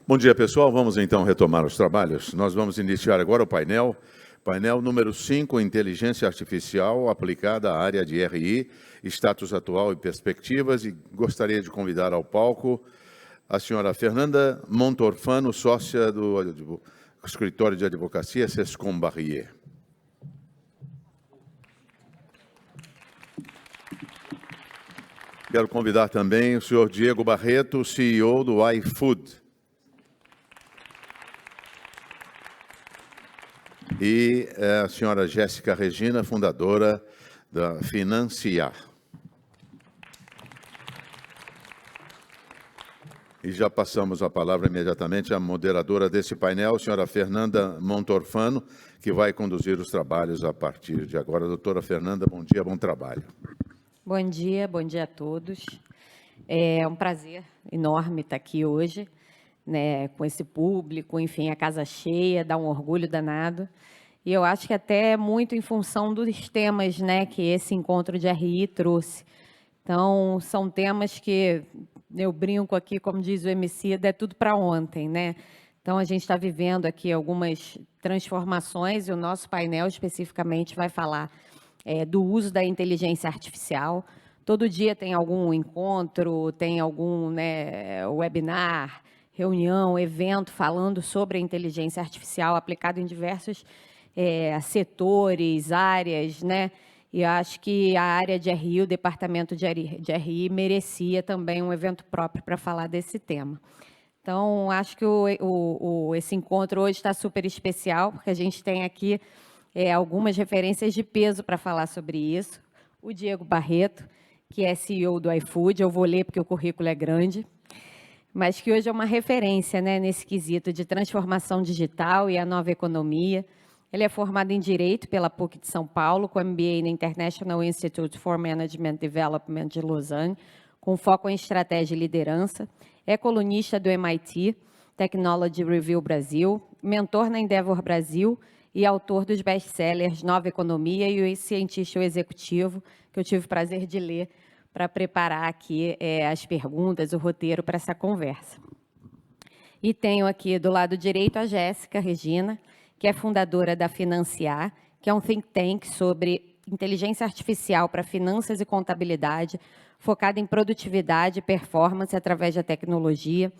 Bom dia, pessoal. Vamos então retomar os trabalhos. Nós vamos iniciar agora o painel número 5, Inteligência Artificial aplicada à área de RI, status atual e perspectivas. E gostaria de convidar ao palco a senhora Fernanda Montorfano, sócia do escritório de advocacia Sescom Barrier. Quero convidar também o senhor Diego Barreto, CEO do iFood. E a senhora Jéssica Regina, fundadora da Financiar. E já passamos a palavra imediatamente à moderadora desse painel, a senhora Fernanda Montorfano, que vai conduzir os trabalhos a partir de agora. Doutora Fernanda, bom dia, bom trabalho. Bom dia a todos. É um prazer enorme estar aqui hoje, né, com esse público, enfim, a casa cheia, dá um orgulho danado. E eu acho que até muito em função dos temas, né, que esse encontro de RI trouxe. Então, são temas que eu brinco aqui, como diz o Emicida, é tudo para ontem, né? Então, a gente está vivendo aqui algumas transformações e o nosso painel especificamente vai falar do uso da inteligência artificial. Todo dia tem algum encontro, tem algum, né, webinar, reunião, evento falando sobre a inteligência artificial aplicada em diversos setores, áreas, né? E acho que a área de RI, o departamento de RI, merecia também um evento próprio para falar desse tema. Então, acho que esse encontro hoje está super especial, porque a gente tem aqui algumas referências de peso para falar sobre isso. O Diego Barreto, que é CEO do iFood, eu vou ler porque o currículo é grande, mas que hoje é uma referência, né, nesse quesito de transformação digital e a nova economia. Ele é formado em Direito pela PUC de São Paulo, com MBA na International Institute for Management Development de Lausanne, com foco em estratégia e liderança. É colunista do MIT, Technology Review Brasil, mentor na Endeavor Brasil e autor dos best-sellers Nova Economia e o Cientista Executivo, que eu tive o prazer de ler para preparar aqui as perguntas, o roteiro para essa conversa. E tenho aqui do lado direito a Jéssica Regina, que é fundadora da Financiar, que é um think tank sobre inteligência artificial para finanças e contabilidade, focada em produtividade e performance através da tecnologia,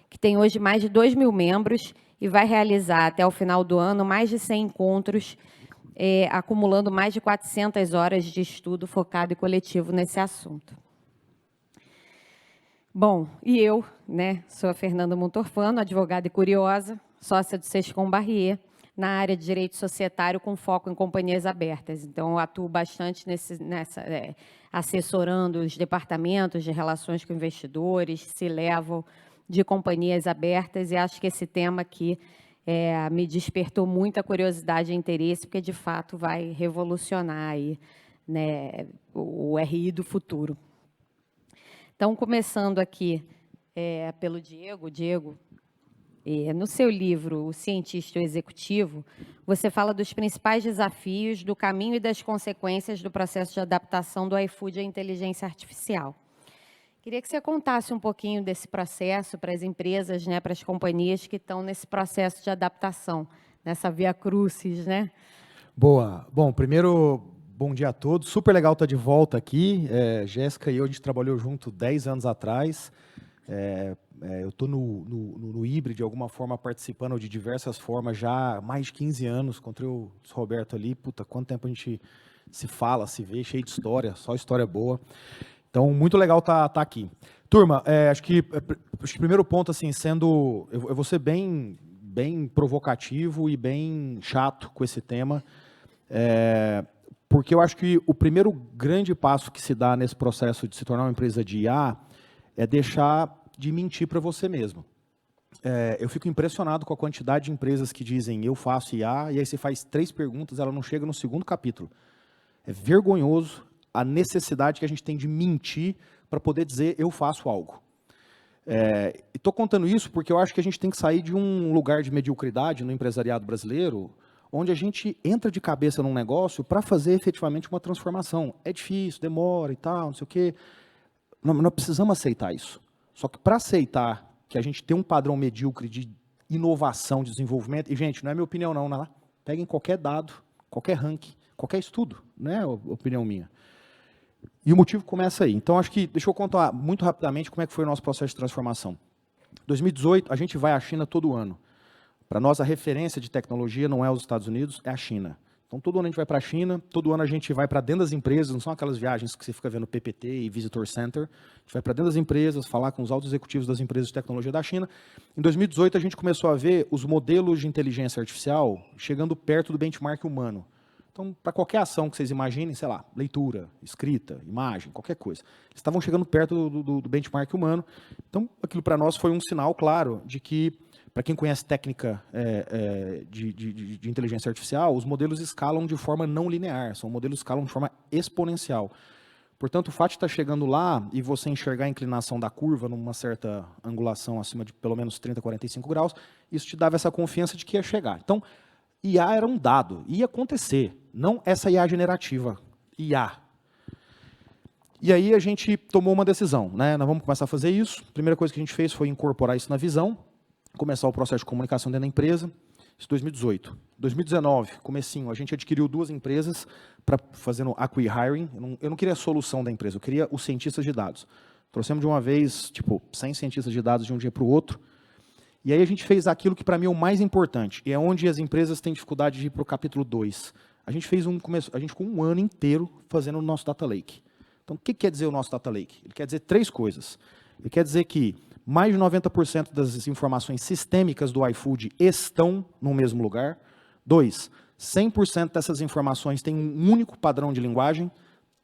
que tem hoje mais de 2.000 membros e vai realizar até o final do ano mais de 100 encontros, acumulando mais de 400 horas de estudo focado e coletivo nesse assunto. Bom, e eu, né, sou a Fernanda Montorfano, advogada e curiosa, sócia do Sescom Barrier, na área de direito societário com foco em companhias abertas. Então, eu atuo bastante assessorando os departamentos de relações com investidores, C-level, de companhias abertas, e acho que esse tema aqui me despertou muita curiosidade e interesse, porque, de fato, vai revolucionar aí, né, o RI do futuro. Então, começando aqui pelo Diego. Diego, no seu livro, O Cientista Executivo, você fala dos principais desafios, do caminho e das consequências do processo de adaptação do iFood à inteligência artificial. Queria que você contasse um pouquinho desse processo para as empresas, né, para as companhias que estão nesse processo de adaptação, nessa via crucis, né? Boa. Bom, primeiro, bom dia a todos. Super legal estar de volta aqui. Jéssica e eu, a gente trabalhou junto 10 anos atrás. Eu estou no híbrido, de alguma forma, participando de diversas formas já há mais de 15 anos. Encontrei o Roberto ali, puta, quanto tempo a gente se fala, se vê, cheio de história, só história boa. Então, muito legal estar aqui. Turma, acho que o primeiro ponto, assim, eu vou ser bem provocativo e bem chato com esse tema, porque eu acho que o primeiro grande passo que se dá nesse processo de se tornar uma empresa de IA é deixar de mentir para você mesmo. Eu fico impressionado com a quantidade de empresas que dizem eu faço IA, e aí você faz 3 perguntas, ela não chega no segundo capítulo. É vergonhoso a necessidade que a gente tem de mentir para poder dizer eu faço algo. Estou contando isso porque eu acho que a gente tem que sair de um lugar de mediocridade no empresariado brasileiro, onde a gente entra de cabeça num negócio para fazer efetivamente uma transformação. É difícil, demora e tal, não sei o quê. Nós precisamos aceitar isso. Só que para aceitar que a gente tem um padrão medíocre de inovação, de desenvolvimento, e, gente, não é minha opinião não, né? Peguem qualquer dado, qualquer ranking, qualquer estudo, não é opinião minha. E o motivo começa aí. Então, acho que, deixa eu contar muito rapidamente como é que foi o nosso processo de transformação. 2018, a gente vai à China todo ano. Para nós, a referência de tecnologia não é os Estados Unidos, é a China. Então, todo ano a gente vai para a China, todo ano a gente vai para dentro das empresas, não são aquelas viagens que você fica vendo PPT e Visitor Center. A gente vai para dentro das empresas, falar com os altos executivos das empresas de tecnologia da China. Em 2018, a gente começou a ver os modelos de inteligência artificial chegando perto do benchmark humano. Então, para qualquer ação que vocês imaginem, sei lá, leitura, escrita, imagem, qualquer coisa, eles estavam chegando perto do benchmark humano. Então, aquilo para nós foi um sinal claro de que, para quem conhece técnica de inteligência artificial, os modelos escalam de forma não linear, são modelos que escalam de forma exponencial. Portanto, o fato de estar chegando lá e você enxergar a inclinação da curva numa certa angulação acima de pelo menos 30, 45 graus, isso te dava essa confiança de que ia chegar. Então, IA era um dado, ia acontecer, não essa IA generativa, IA. E aí a gente tomou uma decisão, né? Nós vamos começar a fazer isso. A primeira coisa que a gente fez foi incorporar isso na visão, começar o processo de comunicação dentro da empresa, isso em 2018. 2019, comecinho, a gente adquiriu 2 empresas para fazendo acqui-hiring. Eu não queria a solução da empresa, eu queria os cientistas de dados. Trouxemos de uma vez, tipo, 100 cientistas de dados de um dia para o outro. E aí a gente fez aquilo que para mim é o mais importante, e é onde as empresas têm dificuldade de ir para o capítulo 2. A gente ficou um ano inteiro fazendo o nosso Data Lake. Então, o que quer dizer o nosso Data Lake? Ele quer dizer 3 coisas. Ele quer dizer que mais de 90% das informações sistêmicas do iFood estão no mesmo lugar. 2, 100% dessas informações têm um único padrão de linguagem.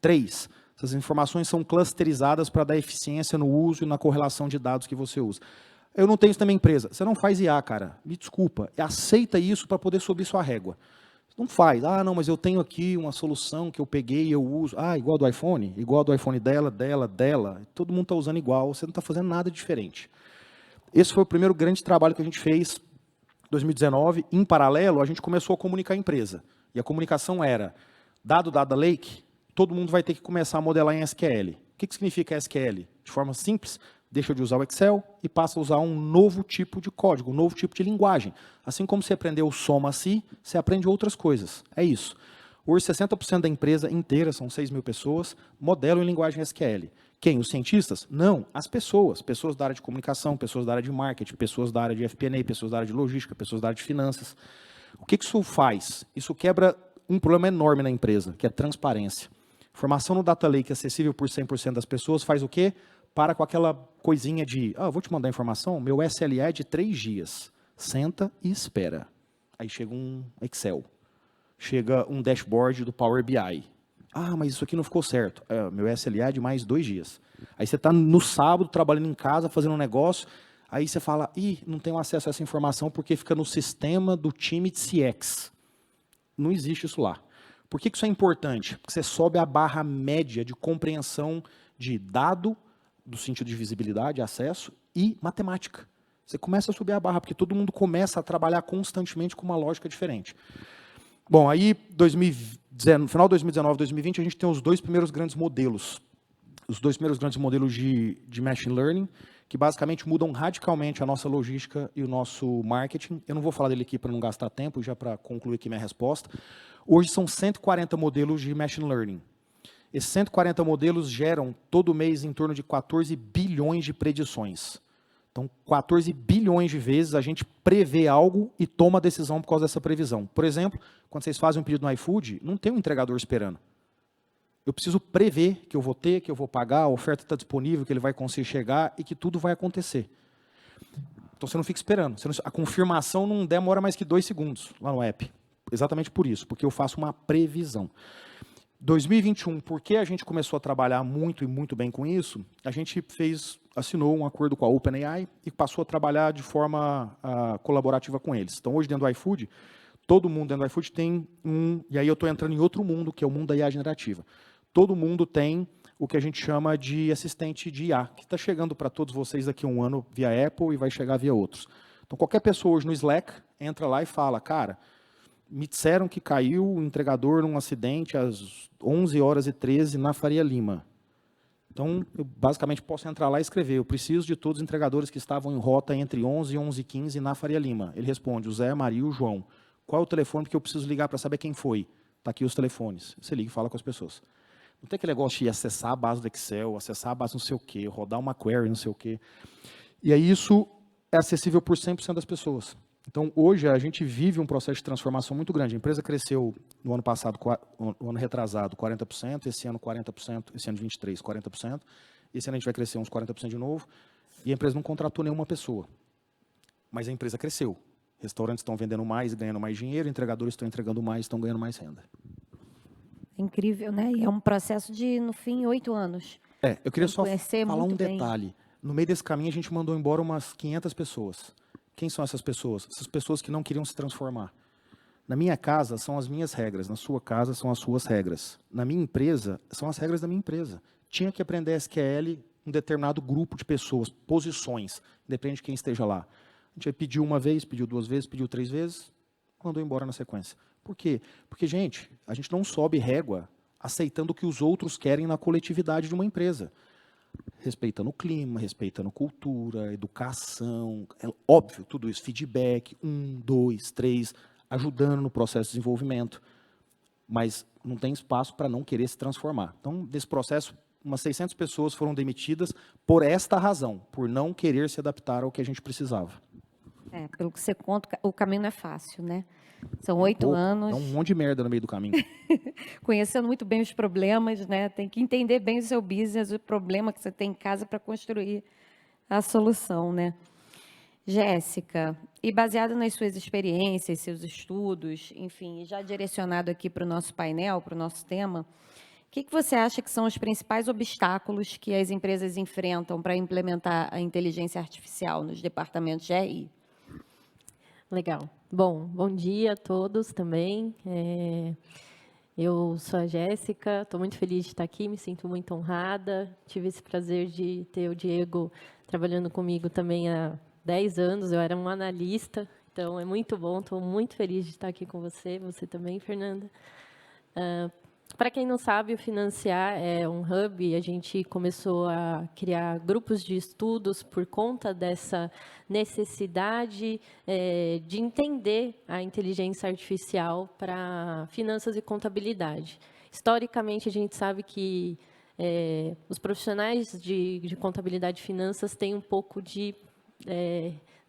3, essas informações são clusterizadas para dar eficiência no uso e na correlação de dados que você usa. Eu não tenho isso na minha empresa. Você não faz IA, cara. Me desculpa. Aceita isso para poder subir sua régua. Não faz. Ah, não, mas eu tenho aqui uma solução que eu peguei e eu uso. Ah, igual a do iPhone? Igual a do iPhone dela. Todo mundo está usando igual. Você não está fazendo nada diferente. Esse foi o primeiro grande trabalho que a gente fez em 2019. Em paralelo, a gente começou a comunicar a empresa. E a comunicação era, dado Data Lake, todo mundo vai ter que começar a modelar em SQL. O que significa SQL? De forma simples, deixa de usar o Excel e passa a usar um novo tipo de código, um novo tipo de linguagem. Assim como você aprendeu Soma-Si, você aprende outras coisas. É isso. Hoje, 60% da empresa inteira, são 6 mil pessoas, modelam em linguagem SQL. Quem? Os cientistas? Não, as pessoas. Pessoas da área de comunicação, pessoas da área de marketing, pessoas da área de FP&A, pessoas da área de logística, pessoas da área de finanças. O que isso faz? Isso quebra um problema enorme na empresa, que é transparência. Informação no Data Lake acessível por 100% das pessoas faz o quê? Para com aquela coisinha de, vou te mandar informação, meu SLA é de 3 dias. Senta e espera. Aí chega um Excel. Chega um dashboard do Power BI. Mas isso aqui não ficou certo. Meu SLA é de mais 2 dias. Aí você está no sábado, trabalhando em casa, fazendo um negócio, aí você fala, não tenho acesso a essa informação porque fica no sistema do time de CX. Não existe isso lá. Por que isso é importante? Porque você sobe a barra média de compreensão de dado, do sentido de visibilidade, acesso, e matemática. Você começa a subir a barra, porque todo mundo começa a trabalhar constantemente com uma lógica diferente. Bom, aí, no final de 2019, 2020, a gente tem os 2 primeiros grandes modelos. Os 2 primeiros grandes modelos de Machine Learning, que basicamente mudam radicalmente a nossa logística e o nosso marketing. Eu não vou falar dele aqui para não gastar tempo, já para concluir aqui minha resposta. Hoje são 140 modelos de Machine Learning. Esses 140 modelos geram, todo mês, em torno de 14 bilhões de predições. Então, 14 bilhões de vezes a gente prevê algo e toma a decisão por causa dessa previsão. Por exemplo, quando vocês fazem um pedido no iFood, não tem um entregador esperando. Eu preciso prever que eu vou ter, que eu vou pagar, a oferta está disponível, que ele vai conseguir chegar e que tudo vai acontecer. Então, você não fica esperando. A confirmação não demora mais que 2 segundos lá no app. Exatamente por isso, porque eu faço uma previsão. 2021, porque a gente começou a trabalhar muito e muito bem com isso, a gente assinou um acordo com a OpenAI e passou a trabalhar de forma colaborativa com eles. Então, hoje, dentro do iFood, todo mundo dentro do iFood tem e aí eu estou entrando em outro mundo, que é o mundo da IA generativa. Todo mundo tem o que a gente chama de assistente de IA, que está chegando para todos vocês daqui a um ano via Apple e vai chegar via outros. Então, qualquer pessoa hoje no Slack entra lá e fala, cara, me disseram que caiu o entregador num acidente às 11h13 na Faria Lima. Então, eu basicamente posso entrar lá e escrever, eu preciso de todos os entregadores que estavam em rota entre 11 e 11h15 na Faria Lima. Ele responde, o Zé, a Maria e o João. Qual é o telefone? Porque eu preciso ligar para saber quem foi. Está aqui os telefones. Você liga e fala com as pessoas. Não tem aquele negócio de acessar a base do Excel, acessar a base não sei o quê, rodar uma query, não sei o quê. E aí isso é acessível por 100% das pessoas. Então, hoje, a gente vive um processo de transformação muito grande. A empresa cresceu no ano passado, no ano retrasado, 40%, esse ano 40%, esse ano 23, 40%. Esse ano a gente vai crescer uns 40% de novo. E a empresa não contratou nenhuma pessoa. Mas a empresa cresceu. Restaurantes estão vendendo mais, ganhando mais dinheiro, entregadores estão entregando mais, estão ganhando mais renda. Incrível, né? E é um processo de, no fim, 8 anos. Eu queria só falar um muito bem. detalhe. No meio desse caminho, a gente mandou embora umas 500 pessoas. Quem são essas pessoas? Essas pessoas que não queriam se transformar. Na minha casa, são as minhas regras. Na sua casa, são as suas regras. Na minha empresa, são as regras da minha empresa. Tinha que aprender SQL um determinado grupo de pessoas, posições, independente de quem esteja lá. A gente pediu uma vez, pediu 2 vezes, pediu 3 vezes, mandou embora na sequência. Por quê? Porque, gente, a gente não sobe régua aceitando o que os outros querem na coletividade de uma empresa. Respeitando o clima, respeitando cultura, educação, é óbvio, tudo isso, feedback, 1, 2, 3, ajudando no processo de desenvolvimento, mas não tem espaço para não querer se transformar. Então, desse processo, umas 600 pessoas foram demitidas por esta razão, por não querer se adaptar ao que a gente precisava. Pelo que você conta, o caminho não é fácil, né? São 8 anos. É um monte de merda no meio do caminho. Conhecendo muito bem os problemas, né? Tem que entender bem o seu business, o problema que você tem em casa para construir a solução, né? Jéssica, e baseado nas suas experiências, seus estudos, enfim, já direcionado aqui para o nosso painel, para o nosso tema, o que você acha que são os principais obstáculos que as empresas enfrentam para implementar a inteligência artificial nos departamentos de RI? Legal. Bom dia a todos também. Eu sou a Jéssica, estou muito feliz de estar aqui, me sinto muito honrada. Tive esse prazer de ter o Diego trabalhando comigo também há 10 anos, eu era um analista, então é muito bom, estou muito feliz de estar aqui com você também, Fernanda. Para quem não sabe, o Financiar é um hub, a gente começou a criar grupos de estudos por conta dessa necessidade de entender a inteligência artificial para finanças e contabilidade. Historicamente, a gente sabe que os profissionais de contabilidade e finanças têm um pouco de...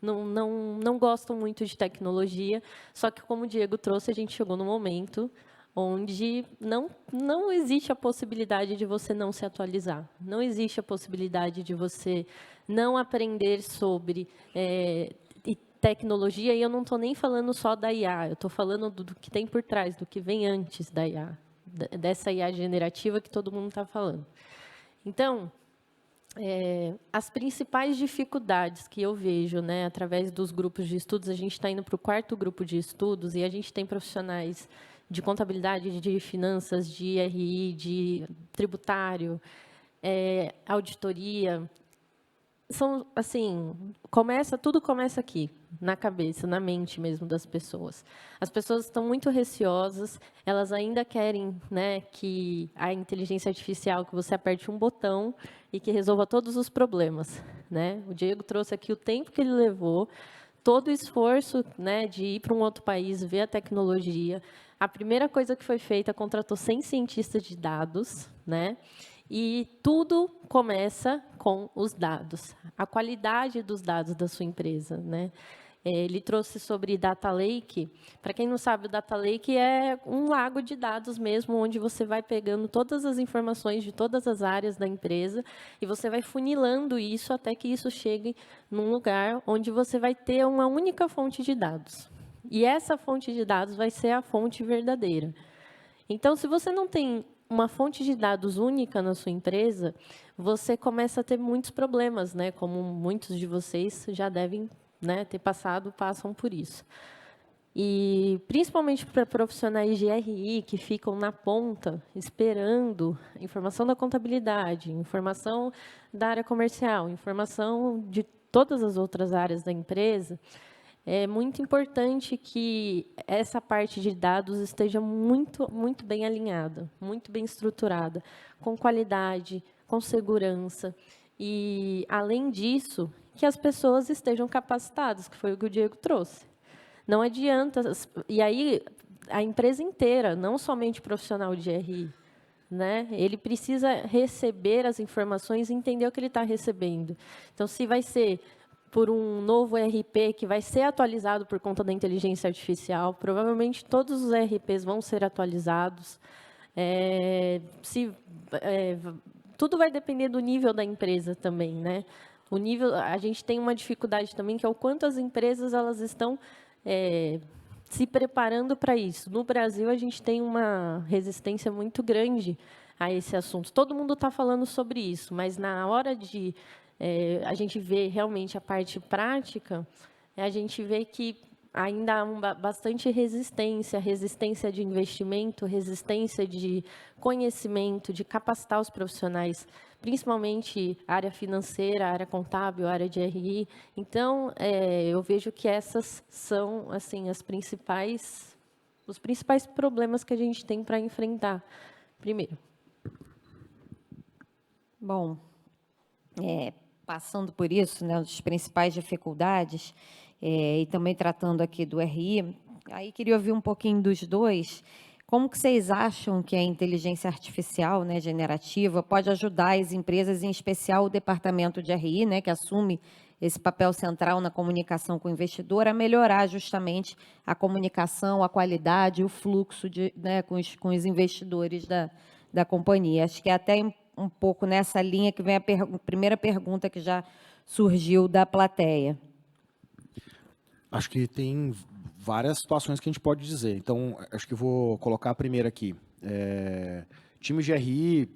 não gostam muito de tecnologia, só que, como o Diego trouxe, a gente chegou no momento onde não existe a possibilidade de você não se atualizar. Não existe a possibilidade de você não aprender sobre tecnologia, e eu não estou nem falando só da IA, eu estou falando do que tem por trás, do que vem antes da IA, dessa IA generativa que todo mundo está falando. Então, as principais dificuldades que eu vejo, né, através dos grupos de estudos, a gente está indo para o 4º grupo de estudos, e a gente tem profissionais de contabilidade, de finanças, de RI, de tributário, auditoria. São, assim, tudo começa aqui, na cabeça, na mente mesmo das pessoas. As pessoas estão muito receosas, elas ainda querem, né, que a inteligência artificial, que você aperte um botão e que resolva todos os problemas, né? O Diego trouxe aqui o tempo que ele levou, todo o esforço, né, de ir para um outro país, ver a tecnologia. A primeira coisa que foi feita, contratou 100 cientistas de dados, né? E tudo começa com os dados, a qualidade dos dados da sua empresa, né? Ele trouxe sobre Data Lake. Para quem não sabe, o Data Lake é um lago de dados mesmo, onde você vai pegando todas as informações de todas as áreas da empresa e você vai funilando isso até que isso chegue num lugar onde você vai ter uma única fonte de dados. E essa fonte de dados vai ser a fonte verdadeira. Então, se você não tem uma fonte de dados única na sua empresa, você começa a ter muitos problemas, né? Como muitos de vocês já devem, né, passam por isso. E, principalmente para profissionais de RI, que ficam na ponta, esperando informação da contabilidade, informação da área comercial, informação de todas as outras áreas da empresa, é muito importante que essa parte de dados esteja muito bem alinhada, muito bem estruturada, com qualidade, com segurança. E, além disso, que as pessoas estejam capacitadas, que foi o que o Diego trouxe. Não adianta... E aí, a empresa inteira, não somente o profissional de RI, né? Ele precisa receber as informações e entender o que ele está recebendo. Então, se vai ser por um novo ERP que vai ser atualizado por conta da inteligência artificial, provavelmente todos os ERPs vão ser atualizados. Tudo vai depender do nível da empresa também, né? O nível, a gente tem uma dificuldade também, que é o quanto as empresas elas estão se preparando para isso. No Brasil, a gente tem uma resistência muito grande a esse assunto. Todo mundo está falando sobre isso, mas na hora de a gente ver realmente a parte prática, a gente vê que ainda há bastante resistência de investimento, resistência de conhecimento, de capacitar os profissionais, principalmente área financeira, área contábil, área de RI. Então, eu vejo que essas são assim os principais problemas que a gente tem para enfrentar. Primeiro. Bom, passando por isso, né, as principais dificuldades, e também tratando aqui do RI, aí queria ouvir um pouquinho dos dois. Como que vocês acham que a inteligência artificial, né, generativa, pode ajudar as empresas, em especial o departamento de RI, né, que assume esse papel central na comunicação com o investidor, a melhorar justamente a comunicação, a qualidade, o fluxo né, com os investidores da companhia? Acho que é até um pouco nessa linha que vem a primeira pergunta que já surgiu da plateia. Acho que tem várias situações que a gente pode dizer. Então, acho que vou colocar a primeira aqui. Time de RI,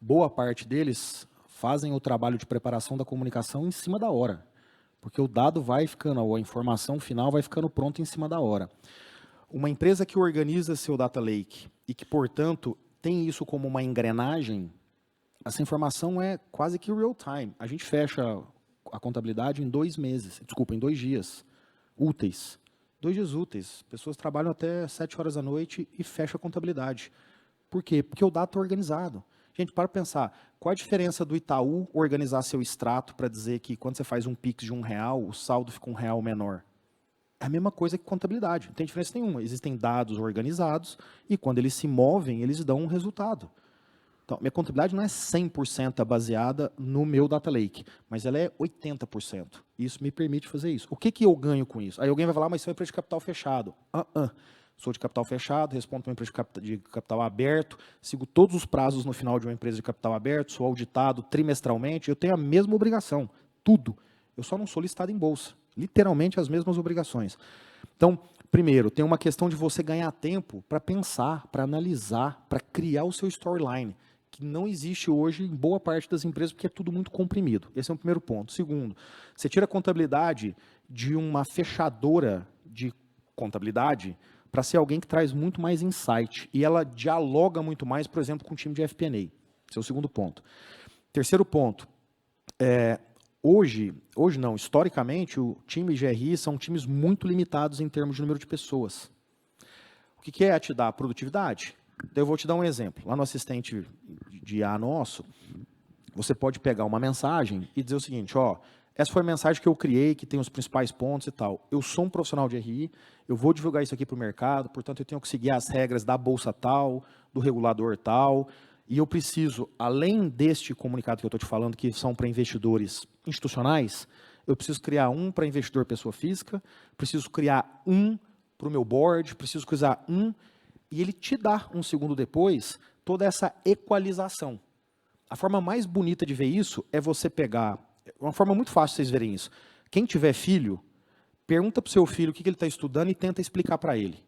boa parte deles fazem o trabalho de preparação da comunicação em cima da hora, porque o dado vai ficando, a informação final vai ficando pronta em cima da hora. Uma empresa que organiza seu data lake e que, portanto, tem isso como uma engrenagem, essa informação é quase que real time. A gente fecha a contabilidade em 2 dias úteis. 2 dias úteis. Pessoas trabalham até 7 horas da noite e fecha a contabilidade. Por quê? Porque o dado está organizado. Gente, para pensar, qual a diferença do Itaú organizar seu extrato para dizer que quando você faz um Pix de R$1, o saldo fica R$1 menor? É a mesma coisa que contabilidade, não tem diferença nenhuma. Existem dados organizados e quando eles se movem, eles dão um resultado. Então, minha contabilidade não é 100% baseada no meu data lake, mas ela é 80%. Isso me permite fazer isso. O que eu ganho com isso? Aí alguém vai falar, mas isso é uma empresa de capital fechado. Sou de capital fechado, respondo para uma empresa de capital aberto, sigo todos os prazos no final de uma empresa de capital aberto, sou auditado trimestralmente, eu tenho a mesma obrigação, tudo. Eu só não sou listado em bolsa. Literalmente as mesmas obrigações. Então, primeiro, tem uma questão de você ganhar tempo para pensar, para analisar, para criar o seu storyline, que não existe hoje em boa parte das empresas, porque é tudo muito comprimido. Esse é o primeiro ponto. Segundo, você tira a contabilidade de uma fechadora de contabilidade para ser alguém que traz muito mais insight, e ela dialoga muito mais, por exemplo, com o time de FP&A. Esse é o segundo ponto. Terceiro ponto, hoje não, historicamente, o time de RI são times muito limitados em termos de número de pessoas. O que é te dar produtividade? Então, eu vou te dar um exemplo. Lá no assistente de IA nosso, você pode pegar uma mensagem e dizer o seguinte, essa foi a mensagem que eu criei, que tem os principais pontos e tal. Eu sou um profissional de RI, eu vou divulgar isso aqui para o mercado, portanto, eu tenho que seguir as regras da bolsa tal, do regulador tal, e eu preciso, além deste comunicado que eu estou te falando, que são para investidores institucionais, eu preciso criar um para investidor pessoa física, preciso criar um para o meu board, preciso criar um, e ele te dá, um segundo depois, toda essa equalização. A forma mais bonita de ver isso é você pegar, uma forma muito fácil de vocês verem isso. Quem tiver filho, pergunta para o seu filho o que ele está estudando e tenta explicar para ele.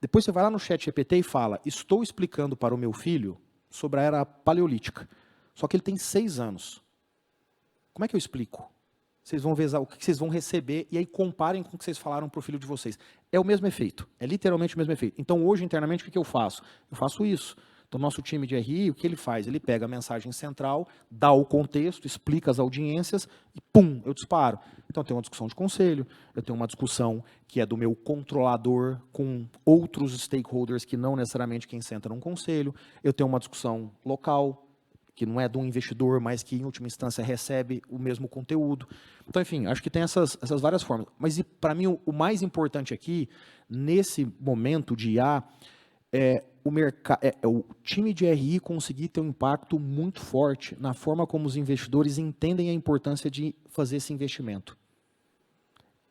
Depois você vai lá no chat GPT e fala, estou explicando para o meu filho sobre a era paleolítica. Só que ele tem 6 anos. Como é que eu explico? Vocês vão ver o que vocês vão receber e aí comparem com o que vocês falaram para o filho de vocês. É o mesmo efeito. É literalmente o mesmo efeito. Então, hoje, internamente, o que eu faço? Eu faço isso. Então, nosso time de RI, o que ele faz? Ele pega a mensagem central, dá o contexto, explica as audiências e, pum, eu disparo. Então, eu tenho uma discussão de conselho, eu tenho uma discussão que é do meu controlador com outros stakeholders que não necessariamente quem senta num conselho, eu tenho uma discussão local, que não é de um investidor, mas que, em última instância, recebe o mesmo conteúdo. Então, enfim, acho que tem essas várias formas. Mas, para mim, o mais importante aqui, nesse momento de IA, é o time de RI conseguir ter um impacto muito forte na forma como os investidores entendem a importância de fazer esse investimento.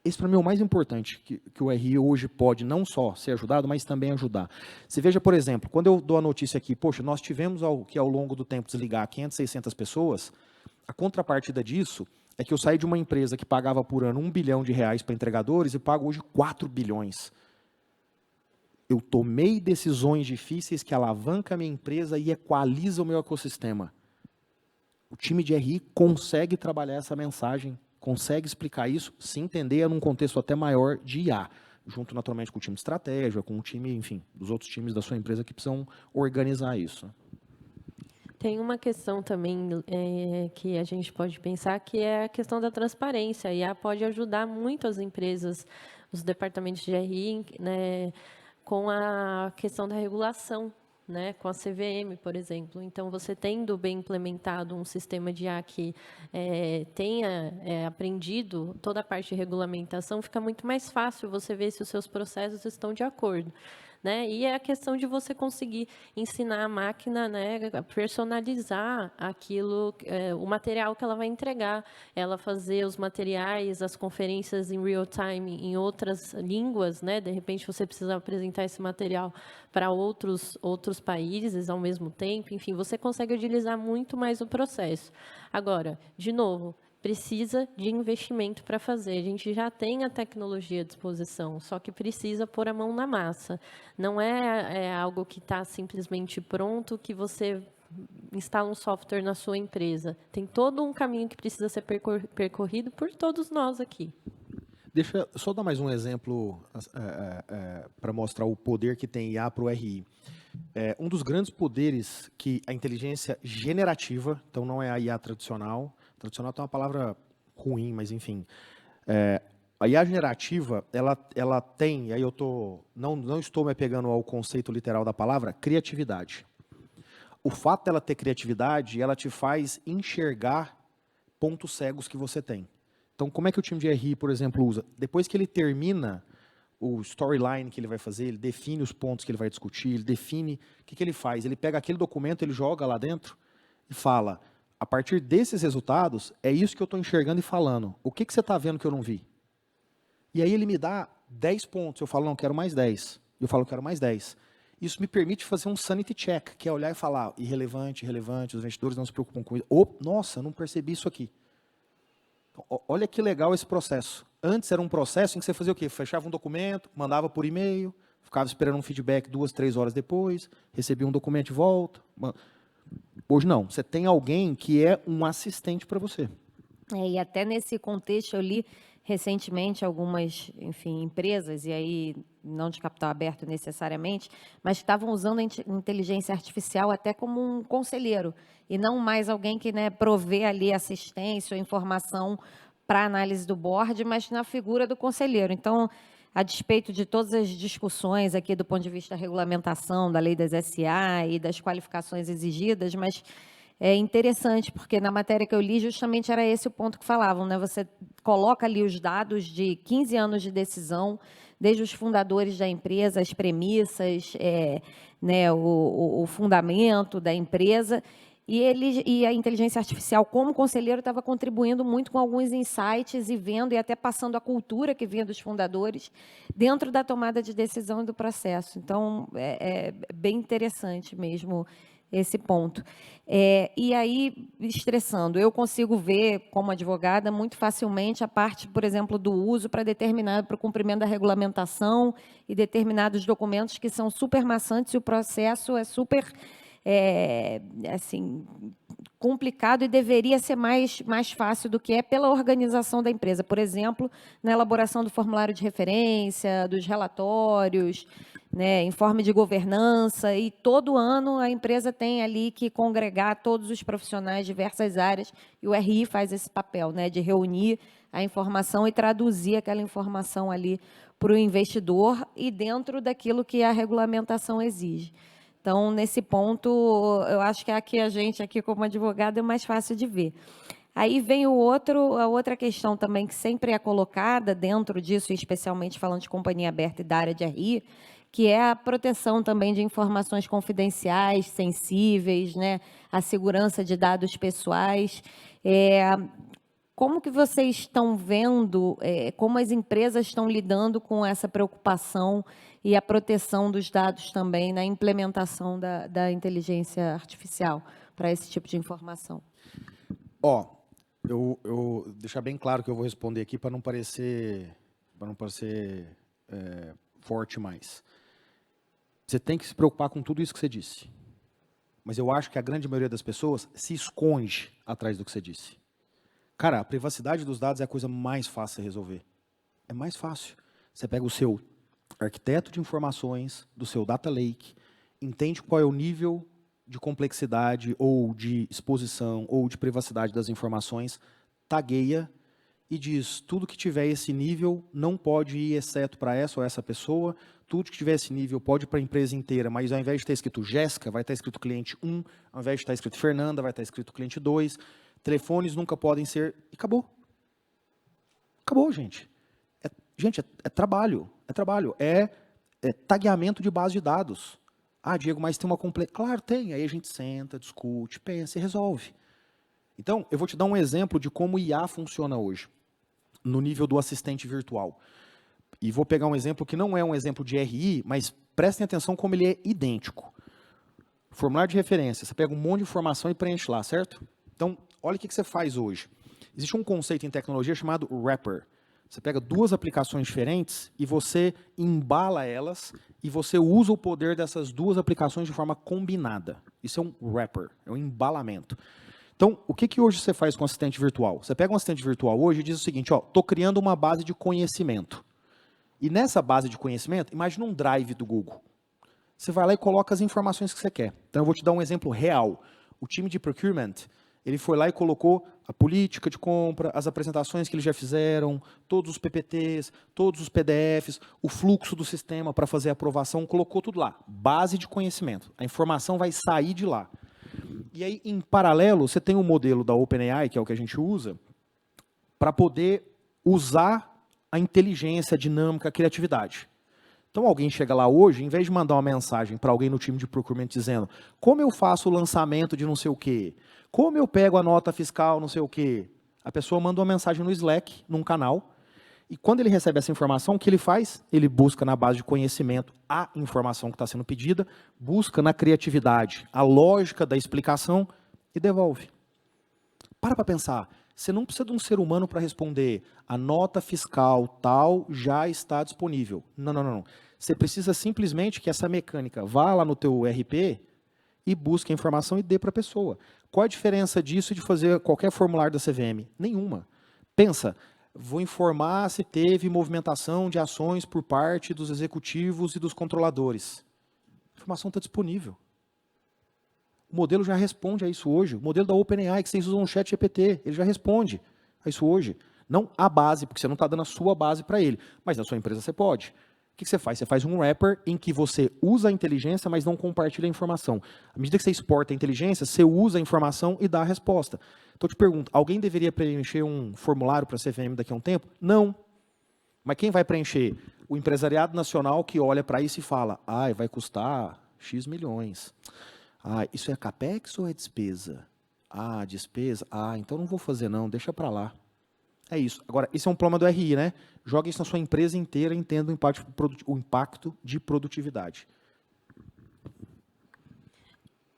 Esse, para mim, é o mais importante que o RI hoje pode não só ser ajudado, mas também ajudar. Você veja, por exemplo, quando eu dou a notícia aqui, poxa, nós tivemos que ao longo do tempo desligar 500, 600 pessoas, a contrapartida disso é que eu saí de uma empresa que pagava por ano R$1 bilhão para entregadores e pago hoje 4 bilhões. Eu tomei decisões difíceis que alavancam a minha empresa e equalizam o meu ecossistema. O time de RI consegue trabalhar essa mensagem, consegue explicar isso, se entender num contexto até maior de IA, junto naturalmente com o time de estratégia, com o time, enfim, dos outros times da sua empresa que precisam organizar isso. Tem uma questão também que a gente pode pensar, que é a questão da transparência. A IA pode ajudar muito as empresas, os departamentos de RI, né, com a questão da regulação, né, com a CVM, por exemplo. Então, você tendo bem implementado um sistema de IA que tenha aprendido toda a parte de regulamentação, fica muito mais fácil você ver se os seus processos estão de acordo. Né? E é a questão de você conseguir ensinar a máquina, né, a personalizar aquilo, o material que ela vai entregar, ela fazer os materiais, as conferências em real time em outras línguas, né? De repente você precisa apresentar esse material para outros países ao mesmo tempo, enfim, você consegue agilizar muito mais o processo. Agora, de novo, precisa de investimento para fazer. A gente já tem a tecnologia à disposição, só que precisa pôr a mão na massa. Não é algo que está simplesmente pronto, que você instala um software na sua empresa. Tem todo um caminho que precisa ser percorrido por todos nós aqui. Deixa eu só dar mais um exemplo para mostrar o poder que tem IA para o RI. Um dos grandes poderes que a inteligência generativa, então não é a IA tradicional tem uma palavra ruim, mas enfim. A IA generativa, ela tem, e aí eu não estou me apegando ao conceito literal da palavra, criatividade. O fato dela ter criatividade, ela te faz enxergar pontos cegos que você tem. Então, como é que o time de RI, por exemplo, usa? Depois que ele termina o storyline que ele vai fazer, ele define os pontos que ele vai discutir, ele define o que ele faz. Ele pega aquele documento, ele joga lá dentro e fala: a partir desses resultados, é isso que eu estou enxergando e falando. O que você está vendo que eu não vi? E aí ele me dá 10 pontos. Eu falo, não, quero mais 10. Eu falo, quero mais 10. Isso me permite fazer um sanity check, que é olhar e falar, irrelevante, os investidores não se preocupam com isso. Nossa, não percebi isso aqui. Olha que legal esse processo. Antes era um processo em que você fazia o quê? Fechava um documento, mandava por e-mail, ficava esperando um feedback 2, 3 horas depois, recebia um documento de volta. Hoje não, você tem alguém que é um assistente para você. E até nesse contexto eu li recentemente algumas, enfim, empresas, e aí não de capital aberto necessariamente, mas estavam usando a inteligência artificial até como um conselheiro, e não mais alguém que, né, provê ali assistência ou informação para análise do board, mas na figura do conselheiro. Então, a despeito de todas as discussões aqui do ponto de vista da regulamentação, da lei das SA e das qualificações exigidas, mas é interessante, porque na matéria que eu li, justamente era esse o ponto que falavam, né? Você coloca ali os dados de 15 anos de decisão, desde os fundadores da empresa, as premissas, né, o fundamento da empresa, e a inteligência artificial, como conselheiro, estava contribuindo muito com alguns insights e vendo e até passando a cultura que vinha dos fundadores dentro da tomada de decisão e do processo. Então, é bem interessante mesmo esse ponto. E aí, estressando, eu consigo ver, como advogada, muito facilmente a parte, por exemplo, do uso para o cumprimento da regulamentação e determinados documentos que são super maçantes e o processo é super assim, complicado e deveria ser mais fácil do que é pela organização da empresa. Por exemplo, na elaboração do formulário de referência, dos relatórios, né, informe de governança, e todo ano a empresa tem ali que congregar todos os profissionais de diversas áreas, e o RI faz esse papel, né, de reunir a informação e traduzir aquela informação ali para o investidor e dentro daquilo que a regulamentação exige. Então, nesse ponto, eu acho que aqui a gente, aqui como advogado, é mais fácil de ver. Aí vem a outra questão também que sempre é colocada dentro disso, especialmente falando de companhia aberta e da área de RI, que é a proteção também de informações confidenciais, sensíveis, né? A segurança de dados pessoais. Como que vocês estão vendo, como as empresas estão lidando com essa preocupação e a proteção dos dados também na implementação da inteligência artificial para esse tipo de informação? Eu deixar bem claro que eu vou responder aqui para não parecer forte mais. Você tem que se preocupar com tudo isso que você disse. Mas eu acho que a grande maioria das pessoas se esconde atrás do que você disse. Cara, a privacidade dos dados é a coisa mais fácil de resolver. É mais fácil. Você pega o seu arquiteto de informações, do seu data lake, entende qual é o nível de complexidade ou de exposição ou de privacidade das informações, tagueia e diz, tudo que tiver esse nível não pode ir exceto para essa ou essa pessoa, tudo que tiver esse nível pode ir para a empresa inteira, mas ao invés de estar escrito Jéssica, vai estar escrito cliente 1, ao invés de estar escrito Fernanda, vai estar escrito cliente 2, telefones nunca podem ser... E acabou. Acabou, gente. É trabalho. É tagueamento de base de dados. Ah, Diego, mas tem uma complexidade. Claro, tem. Aí a gente senta, discute, pensa e resolve. Então, eu vou te dar um exemplo de como o IA funciona hoje, no nível do assistente virtual. E vou pegar um exemplo que não é um exemplo de RI, mas prestem atenção como ele é idêntico. Formulário de referência. Você pega um monte de informação e preenche lá, certo? Então, olha o que você faz hoje. Existe um conceito em tecnologia chamado wrapper. Você pega duas aplicações diferentes e você embala elas e você usa o poder dessas duas aplicações de forma combinada. Isso é um wrapper, é um embalamento. Então, o que hoje você faz com o assistente virtual? Você pega um assistente virtual hoje e diz o seguinte, estou criando uma base de conhecimento. E nessa base de conhecimento, imagina um drive do Google. Você vai lá e coloca as informações que você quer. Então, eu vou te dar um exemplo real. O time de procurement, ele foi lá e colocou a política de compra, as apresentações que eles já fizeram, todos os PPTs, todos os PDFs, o fluxo do sistema para fazer a aprovação, colocou tudo lá. Base de conhecimento. A informação vai sair de lá. E aí, em paralelo, você tem um modelo da OpenAI, que é o que a gente usa, para poder usar a inteligência, a dinâmica, a criatividade. Então, alguém chega lá hoje, em vez de mandar uma mensagem para alguém no time de procurement dizendo como eu faço o lançamento de não sei o quê, como eu pego a nota fiscal, não sei o quê, a pessoa manda uma mensagem no Slack, num canal, e quando ele recebe essa informação, o que ele faz? Ele busca na base de conhecimento a informação que está sendo pedida, busca na criatividade a lógica da explicação e devolve. Para pensar. Você não precisa de um ser humano para responder a nota fiscal tal já está disponível. Não. Você precisa simplesmente que essa mecânica vá lá no teu RP e busque a informação e dê para a pessoa. Qual a diferença disso de fazer qualquer formulário da CVM? Nenhuma. Pensa, vou informar se teve movimentação de ações por parte dos executivos e dos controladores. A informação está disponível. O modelo já responde a isso hoje. O modelo da OpenAI, que vocês usam no chat GPT, ele já responde a isso hoje. Não a base, porque você não está dando a sua base para ele. Mas na sua empresa você pode. O que você faz? Você faz um wrapper em que você usa a inteligência, mas não compartilha a informação. À medida que você exporta a inteligência, você usa a informação e dá a resposta. Então eu te pergunto, alguém deveria preencher um formulário para a CVM daqui a um tempo? Não. Mas quem vai preencher? O empresariado nacional que olha para isso e fala, vai custar X milhões. Isso é CAPEX ou é despesa? Despesa? Então não vou fazer não, deixa para lá. É isso. Agora, esse é um problema do RI, né? Joga isso na sua empresa inteira e entenda o impacto de produtividade.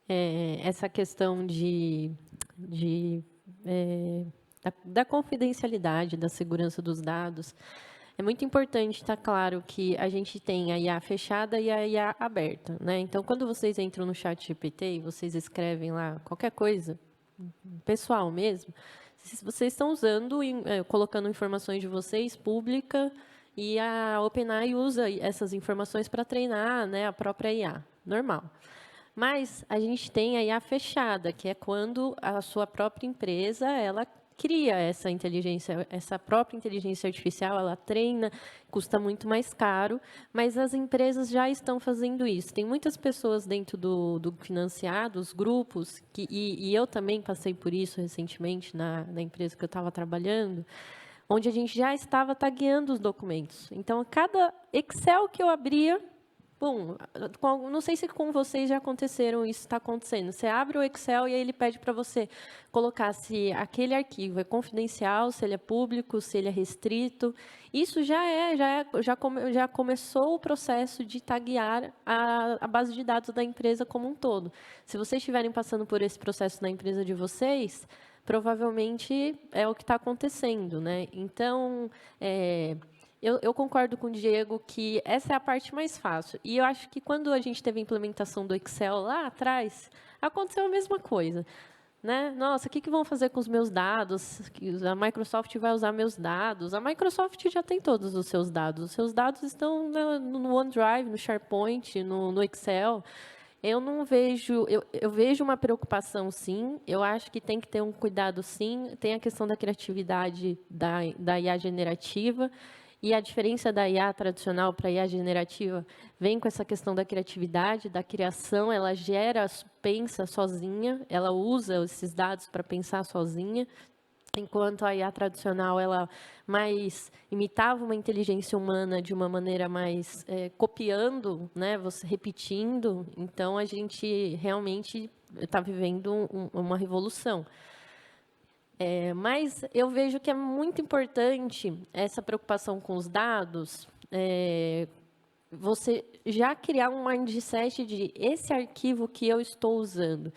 Essa questão da confidencialidade, da segurança dos dados, é muito importante estar claro que a gente tem a IA fechada e a IA aberta, né? Então, quando vocês entram no chat GPT e vocês escrevem lá qualquer coisa, pessoal mesmo, vocês estão usando, colocando informações de vocês pública e a OpenAI usa essas informações para treinar, né, a própria IA, normal. Mas a gente tem a IA fechada, que é quando a sua própria empresa ela cria essa inteligência, essa própria inteligência artificial, ela treina, custa muito mais caro, mas as empresas já estão fazendo isso. Tem muitas pessoas dentro do financiado, os grupos, e eu também passei por isso recentemente na empresa que eu estava trabalhando, onde a gente já estava tagueando os documentos. Então, cada Excel que eu abria, bom, não sei se com vocês já aconteceram, isso está acontecendo. Você abre o Excel e aí ele pede para você colocar se aquele arquivo é confidencial, se ele é público, se ele é restrito. Isso já começou o processo de taguear a base de dados da empresa como um todo. Se vocês estiverem passando por esse processo na empresa de vocês, provavelmente é o que está acontecendo, né? Então, eu concordo com o Diego que essa é a parte mais fácil. E eu acho que quando a gente teve a implementação do Excel lá atrás, aconteceu a mesma coisa. Né? Nossa, o que vão fazer com os meus dados? A Microsoft vai usar meus dados. A Microsoft já tem todos os seus dados. Os seus dados estão no OneDrive, no SharePoint, no Excel. Eu não vejo, eu vejo uma preocupação, sim. Eu acho que tem que ter um cuidado, sim. Tem a questão da criatividade da IA generativa. E a diferença da IA tradicional para a IA generativa vem com essa questão da criatividade, da criação. Ela pensa sozinha, ela usa esses dados para pensar sozinha, enquanto a IA tradicional ela mais imitava uma inteligência humana de uma maneira mais copiando, né, você repetindo. Então, a gente realmente está vivendo uma revolução. Mas eu vejo que é muito importante essa preocupação com os dados, você já criar um mindset de esse arquivo que eu estou usando.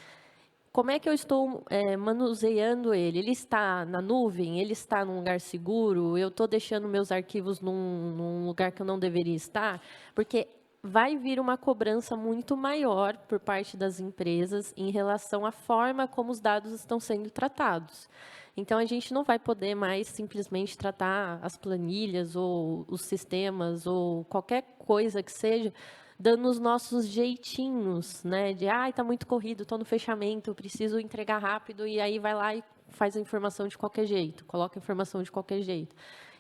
Como é que eu estou manuseando ele? Ele está na nuvem? Ele está num lugar seguro? Eu estou deixando meus arquivos num lugar que eu não deveria estar? Porque vai vir uma cobrança muito maior por parte das empresas em relação à forma como os dados estão sendo tratados. Então, a gente não vai poder mais simplesmente tratar as planilhas ou os sistemas ou qualquer coisa que seja, dando os nossos jeitinhos, né? De, está muito corrido, estou no fechamento, preciso entregar rápido, e aí vai lá e faz a informação de qualquer jeito, coloca a informação de qualquer jeito.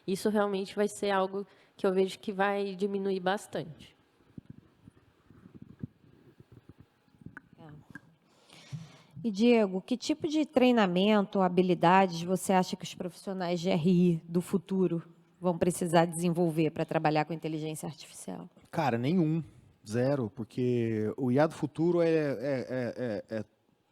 Isso realmente vai ser algo que eu vejo que vai diminuir bastante. E, Diego, que tipo de treinamento ou habilidades você acha que os profissionais de RI do futuro vão precisar desenvolver para trabalhar com inteligência artificial? Cara, nenhum. Zero, porque o IA do futuro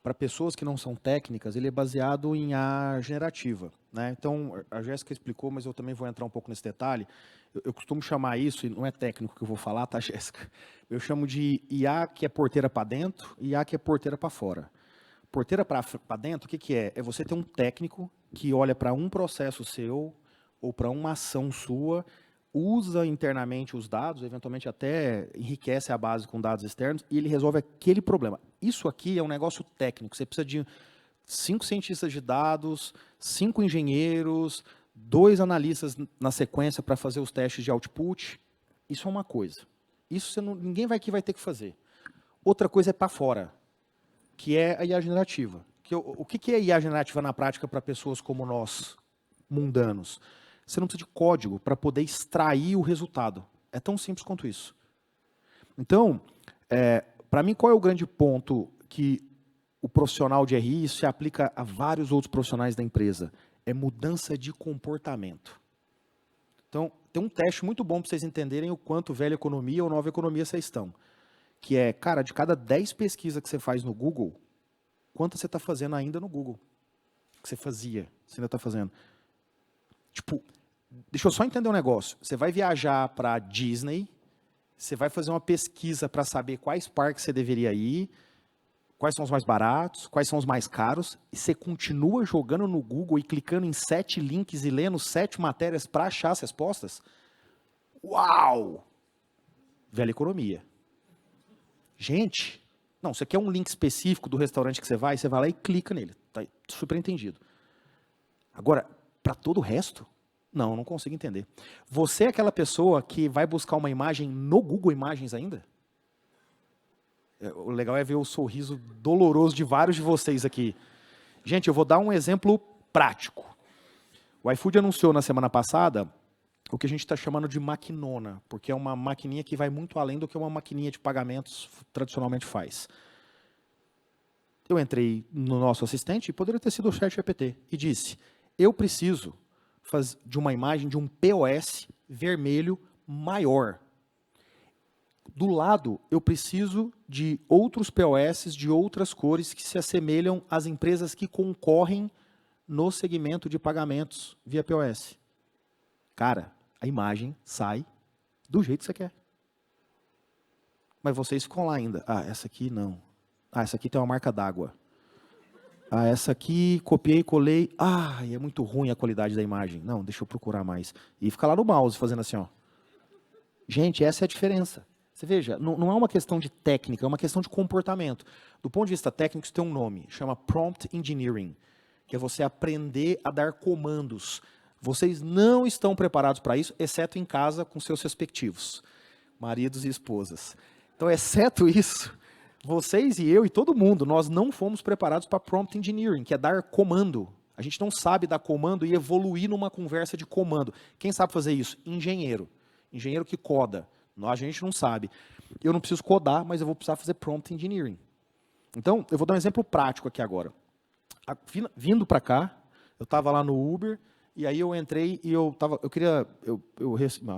para pessoas que não são técnicas, ele é baseado em IA generativa, né? Então, a Jéssica explicou, mas eu também vou entrar um pouco nesse detalhe. Eu costumo chamar isso, e não é técnico que eu vou falar, tá, Jéssica? Eu chamo de IA que é porteira para dentro e IA que é porteira para fora. Porteira para dentro, o que é? É você ter um técnico que olha para um processo seu ou para uma ação sua, usa internamente os dados, eventualmente até enriquece a base com dados externos, e ele resolve aquele problema. Isso aqui é um negócio técnico. Você precisa de 5 cientistas de dados, 5 engenheiros, 2 analistas na sequência para fazer os testes de output. Isso é uma coisa. Isso ninguém aqui vai ter que fazer. Outra coisa é para fora, que é a IA generativa. O que é IA generativa na prática para pessoas como nós, mundanos? Você não precisa de código para poder extrair o resultado. É tão simples quanto isso. Então, para mim, qual é o grande ponto que o profissional de RI se aplica a vários outros profissionais da empresa? É mudança de comportamento. Então, tem um teste muito bom para vocês entenderem o quanto velha economia ou nova economia vocês estão. Que é, cara, de cada 10 pesquisas que você faz no Google, quantas você está fazendo ainda no Google? Que você fazia, você ainda está fazendo. Tipo, deixa eu só entender um negócio. Você vai viajar para Disney, você vai fazer uma pesquisa para saber quais parques você deveria ir, quais são os mais baratos, quais são os mais caros, e você continua jogando no Google e clicando em 7 links e lendo 7 matérias para achar as respostas? Uau! Velha economia. Gente, não, você quer um link específico do restaurante que você vai lá e clica nele. Tá super entendido. Agora, para todo o resto, não consigo entender. Você é aquela pessoa que vai buscar uma imagem no Google Imagens ainda? O legal é ver o sorriso doloroso de vários de vocês aqui. Gente, eu vou dar um exemplo prático. O iFood anunciou na semana passada o que a gente está chamando de maquinona, porque é uma maquininha que vai muito além do que uma maquininha de pagamentos tradicionalmente faz. Eu entrei no nosso assistente, e poderia ter sido o ChatGPT, e disse, eu preciso de uma imagem de um POS vermelho maior. Do lado, eu preciso de outros POS de outras cores que se assemelham às empresas que concorrem no segmento de pagamentos via POS. Cara, a imagem sai do jeito que você quer. Mas vocês ficam lá ainda. Ah, essa aqui não. Ah, essa aqui tem uma marca d'água. Ah, essa aqui copiei, colei. Ah, é muito ruim a qualidade da imagem. Não, deixa eu procurar mais. E fica lá no mouse fazendo assim, ó. Gente, essa é a diferença. Você veja, não é uma questão de técnica, é uma questão de comportamento. Do ponto de vista técnico, isso tem um nome, chama Prompt Engineering, que é você aprender a dar comandos. Vocês não estão preparados para isso, exceto em casa com seus respectivos, maridos e esposas. Então, exceto isso, vocês e eu e todo mundo, nós não fomos preparados para Prompt Engineering, que é dar comando. A gente não sabe dar comando e evoluir numa conversa de comando. Quem sabe fazer isso? Engenheiro. Engenheiro que coda. A gente não sabe. Eu não preciso codar, mas eu vou precisar fazer Prompt Engineering. Então, eu vou dar um exemplo prático aqui agora. Vindo para cá, eu estava lá no Uber, e aí eu entrei e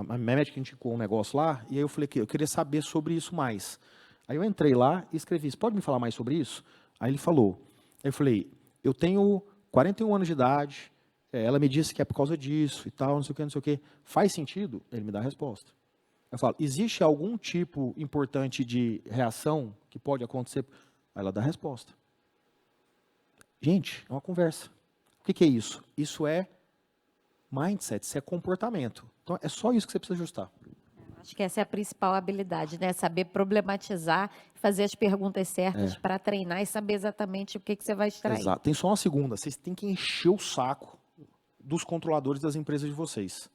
a médica indicou um negócio lá, e aí eu falei que eu queria saber sobre isso mais. Aí eu entrei lá e escrevi, você pode me falar mais sobre isso? Aí ele falou. Aí eu falei, eu tenho 41 anos de idade, ela me disse que é por causa disso e tal, não sei o que, não sei o que. Faz sentido? Ele me dá a resposta. Eu falo, existe algum tipo importante de reação que pode acontecer? Aí ela dá a resposta. Gente, é uma conversa. O que é isso? Isso é mindset, isso é comportamento. Então, é só isso que você precisa ajustar. Acho que essa é a principal habilidade, né? Saber problematizar, fazer as perguntas certas para treinar e saber exatamente o que você vai extrair. Exato. Tem só uma segunda. Vocês têm que encher o saco dos controladores das empresas de vocês.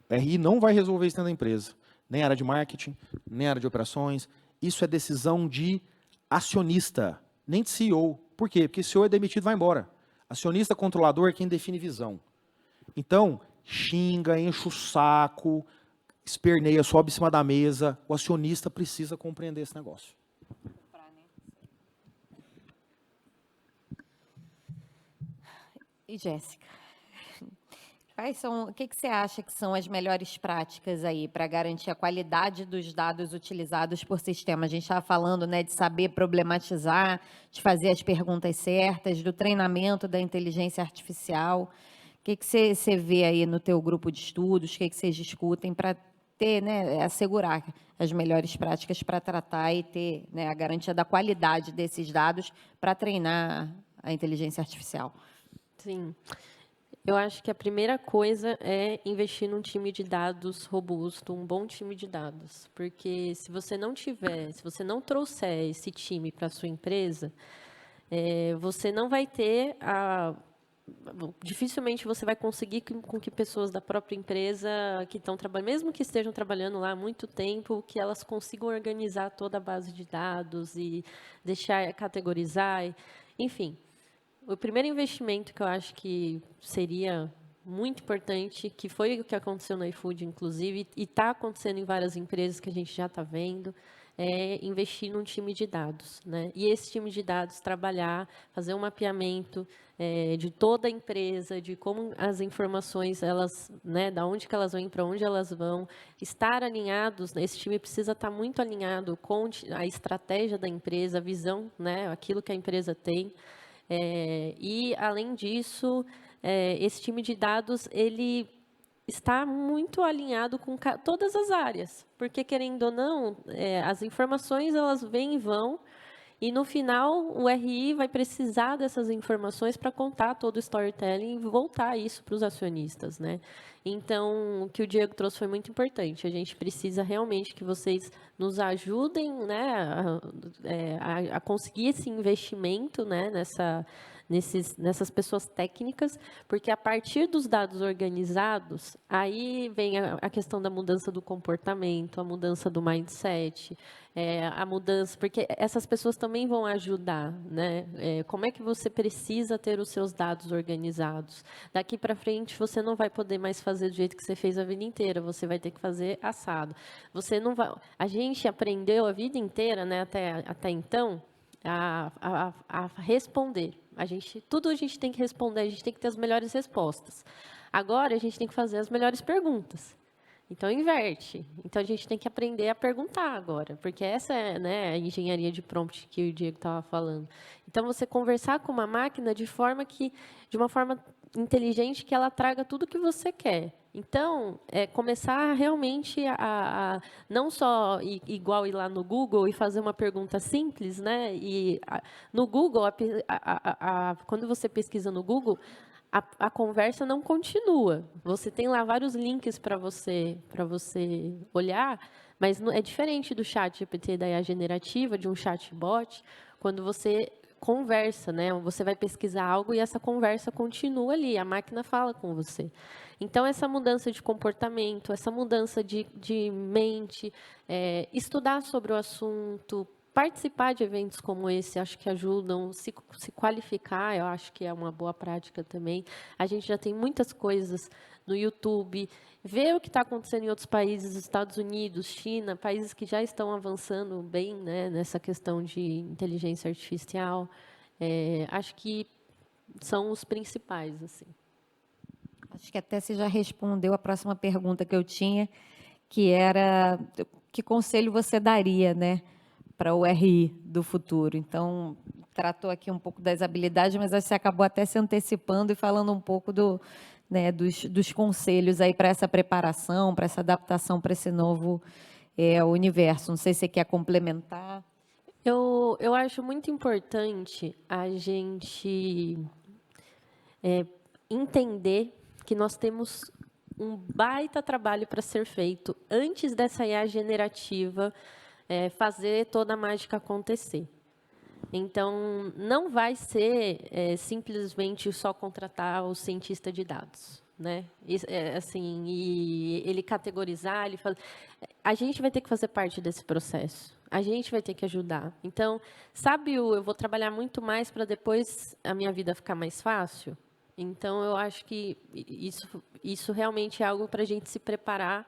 O RI não vai resolver isso dentro da empresa. Nem área de marketing, nem área de operações. Isso é decisão de acionista, nem de CEO. Por quê? Porque CEO é demitido e vai embora. Acionista controlador é quem define visão. Então, xinga, enche o saco, esperneia, sobe em cima da mesa. O acionista precisa compreender esse negócio. E Jéssica, o que você acha que são as melhores práticas aí para garantir a qualidade dos dados utilizados por sistema? A gente estava falando, né, de saber problematizar, de fazer as perguntas certas, do treinamento da inteligência artificial. O que você vê aí no teu grupo de estudos? O que vocês discutem para ter, né, assegurar as melhores práticas para tratar e ter, né, a garantia da qualidade desses dados para treinar a inteligência artificial? Sim. Eu acho que a primeira coisa é investir num time de dados robusto, um bom time de dados. Porque se você não trouxer esse time para a sua empresa, você não vai ter dificilmente você vai conseguir com que pessoas da própria empresa que estão trabalhando, mesmo que estejam trabalhando lá há muito tempo, que elas consigam organizar toda a base de dados e deixar categorizar, enfim. O primeiro investimento que eu acho que seria muito importante, que foi o que aconteceu no iFood, inclusive, e está acontecendo em várias empresas que a gente já está vendo, é investir num time de dados, né? E esse time de dados trabalhar, fazer um mapeamento de toda a empresa, de como as informações, elas, né, da onde que elas vêm, para onde elas vão, estar alinhados, né? Esse time precisa estar muito alinhado com a estratégia da empresa, a visão, né, aquilo que a empresa tem. E, além disso, esse time de dados, ele está muito alinhado com todas as áreas, porque, querendo ou não, as informações, elas vêm e vão, e, no final, o RI vai precisar dessas informações para contar todo o storytelling e voltar isso para os acionistas, né? Então, o que o Diego trouxe foi muito importante. A gente precisa realmente que vocês nos ajudem, né, a conseguir esse investimento, né, nessas pessoas técnicas, porque a partir dos dados organizados, aí vem a questão da mudança do comportamento, a mudança do mindset, a mudança, porque essas pessoas também vão ajudar, né? Como é que você precisa ter os seus dados organizados? Daqui para frente, você não vai poder mais fazer do jeito que você fez a vida inteira, você vai ter que fazer assado. Você não vai. A gente aprendeu a vida inteira, né, até então, a responder. Tudo a gente tem que responder, a gente tem que ter as melhores respostas. Agora, a gente tem que fazer as melhores perguntas. Então, inverte. Então, a gente tem que aprender a perguntar agora, porque essa é, né, a engenharia de prompt que o Diego estava falando. Então, você conversar com uma máquina de uma forma inteligente que ela traga tudo o que você quer. Então, começar realmente a não só igual ir lá no Google e fazer uma pergunta simples, né? E no Google, quando você pesquisa no Google, a conversa não continua. Você tem lá vários links para você olhar, mas é diferente do chat GPT da IA generativa, de um chatbot, quando você conversa, né? Você vai pesquisar algo e essa conversa continua ali, a máquina fala com você. Então, essa mudança de comportamento, essa mudança de mente, estudar sobre o assunto, participar de eventos como esse, acho que ajudam, se qualificar, eu acho que é uma boa prática também. A gente já tem muitas coisas no YouTube, ver o que está acontecendo em outros países, Estados Unidos, China, países que já estão avançando bem, né, nessa questão de inteligência artificial. Acho que são os principais, assim. Acho que até você já respondeu a próxima pergunta que eu tinha, que era que conselho você daria, né, para o RI do futuro. Então, tratou aqui um pouco das habilidades, mas você acabou até se antecipando e falando um pouco dos conselhos aí para essa preparação, para essa adaptação para esse novo universo. Não sei se você quer complementar. Eu acho muito importante a gente entender que nós temos um baita trabalho para ser feito antes dessa IA generativa fazer toda a mágica acontecer. Então, não vai ser simplesmente só contratar o cientista de dados, né? Assim, e ele categorizar, a gente vai ter que fazer parte desse processo. A gente vai ter que ajudar. Então, eu vou trabalhar muito mais para depois a minha vida ficar mais fácil. Então, eu acho que isso realmente é algo para a gente se preparar,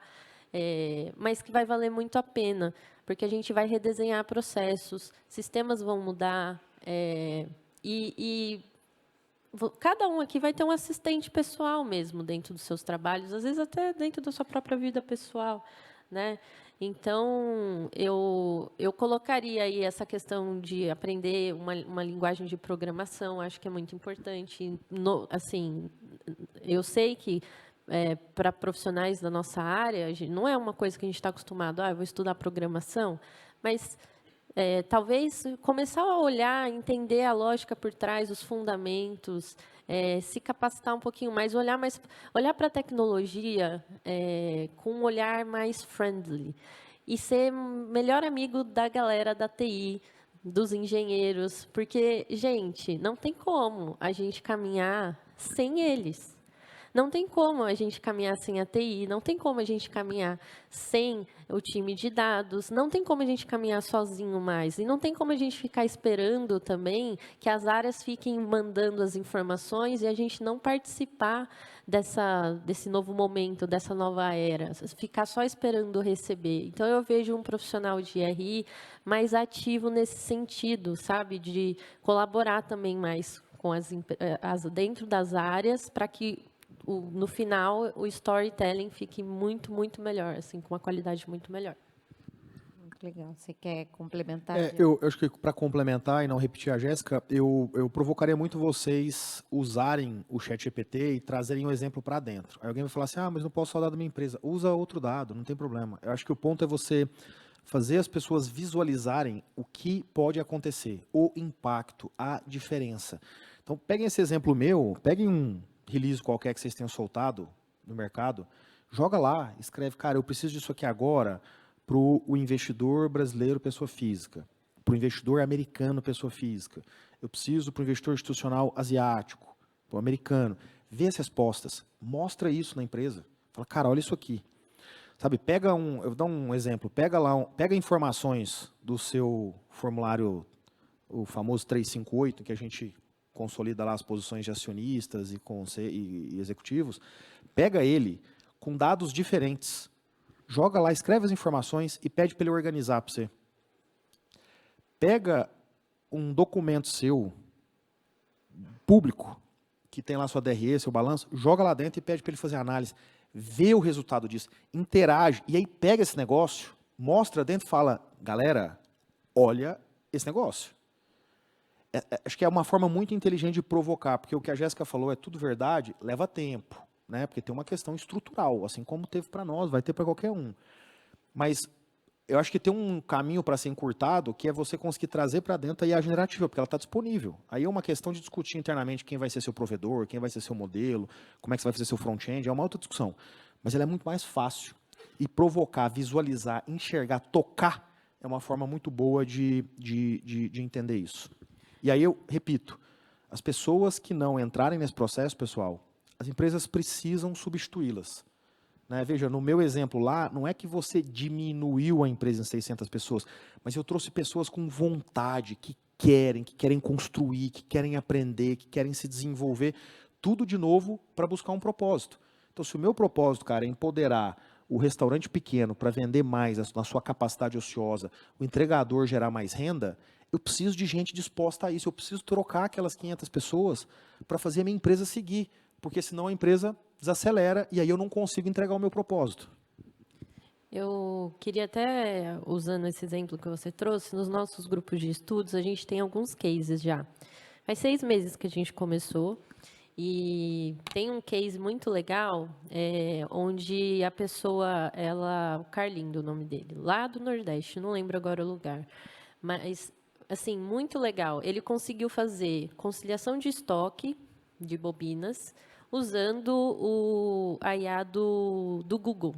mas que vai valer muito a pena, porque a gente vai redesenhar processos, sistemas vão mudar, cada um aqui vai ter um assistente pessoal mesmo dentro dos seus trabalhos, às vezes até dentro da sua própria vida pessoal, né? Então, eu colocaria aí essa questão de aprender uma linguagem de programação, acho que é muito importante. Assim, eu sei que para profissionais da nossa área, não é uma coisa que a gente está acostumado, eu vou estudar programação, mas talvez começar a olhar, entender a lógica por trás, os fundamentos, se capacitar um pouquinho mais, olhar para a tecnologia com um olhar mais friendly e ser melhor amigo da galera da TI, dos engenheiros, porque, gente, não tem como a gente caminhar sem eles. Não tem como a gente caminhar sem a TI, não tem como a gente caminhar sem o time de dados, não tem como a gente caminhar sozinho mais. E não tem como a gente ficar esperando também que as áreas fiquem mandando as informações e a gente não participar desse novo momento, dessa nova era, ficar só esperando receber. Então, eu vejo um profissional de RI mais ativo nesse sentido, sabe, de colaborar também mais com dentro das áreas para que no final, o storytelling fique muito, muito melhor, assim, com uma qualidade muito melhor. Muito legal. Você quer complementar? Eu acho que, para complementar e não repetir a Jéssica, eu provocaria muito vocês usarem o ChatGPT e trazerem um exemplo para dentro. Aí alguém vai falar assim, mas não posso falar da minha empresa. Usa outro dado, não tem problema. Eu acho que o ponto é você fazer as pessoas visualizarem o que pode acontecer, o impacto, a diferença. Então, peguem esse exemplo meu, peguem um release qualquer que vocês tenham soltado no mercado, joga lá, escreve, cara, eu preciso disso aqui agora para o investidor brasileiro, pessoa física, para o investidor americano, pessoa física. eu preciso para o investidor institucional asiático, para o americano. Vê as respostas, mostra isso na empresa. Fala, cara, olha isso aqui. Sabe, eu vou dar um exemplo, pega informações do seu formulário, o famoso 358, que a gente consolida lá as posições de acionistas e executivos, pega ele com dados diferentes, joga lá, escreve as informações e pede para ele organizar para você. Pega um documento seu, público, que tem lá sua DRE, seu balanço, joga lá dentro e pede para ele fazer análise, vê o resultado disso, interage, e aí pega esse negócio, mostra dentro e fala, galera, olha esse negócio. Acho que é uma forma muito inteligente de provocar, porque o que a Jéssica falou é tudo verdade, leva tempo, né? Porque tem uma questão estrutural, assim como teve para nós, vai ter para qualquer um. Mas eu acho que tem um caminho para ser encurtado, que é você conseguir trazer para dentro a IA generativa, porque ela está disponível. Aí é uma questão de discutir internamente quem vai ser seu provedor, quem vai ser seu modelo, como é que você vai fazer seu front-end, é uma outra discussão. Mas ela é muito mais fácil. E provocar, visualizar, enxergar, tocar, é uma forma muito boa de entender isso. E aí eu repito, as pessoas que não entrarem nesse processo, pessoal, as empresas precisam substituí-las. Né? Veja, no meu exemplo lá, não é que você diminuiu a empresa em 600 pessoas, mas eu trouxe pessoas com vontade, que querem construir, que querem aprender, que querem se desenvolver, tudo de novo para buscar um propósito. Então, se o meu propósito, cara, é empoderar o restaurante pequeno para vender mais na sua capacidade ociosa, o entregador gerar mais renda, eu preciso de gente disposta a isso, eu preciso trocar aquelas 500 pessoas para fazer a minha empresa seguir, porque senão a empresa desacelera e aí eu não consigo entregar o meu propósito. Eu queria até, usando esse exemplo que você trouxe, nos nossos grupos de estudos, a gente tem alguns cases já. Faz 6 meses que a gente começou e tem um case muito legal, onde a pessoa, o Carlindo, o nome dele, lá do Nordeste, não lembro agora o lugar, mas, assim, muito legal. Ele conseguiu fazer conciliação de estoque de bobinas usando a IA do Google.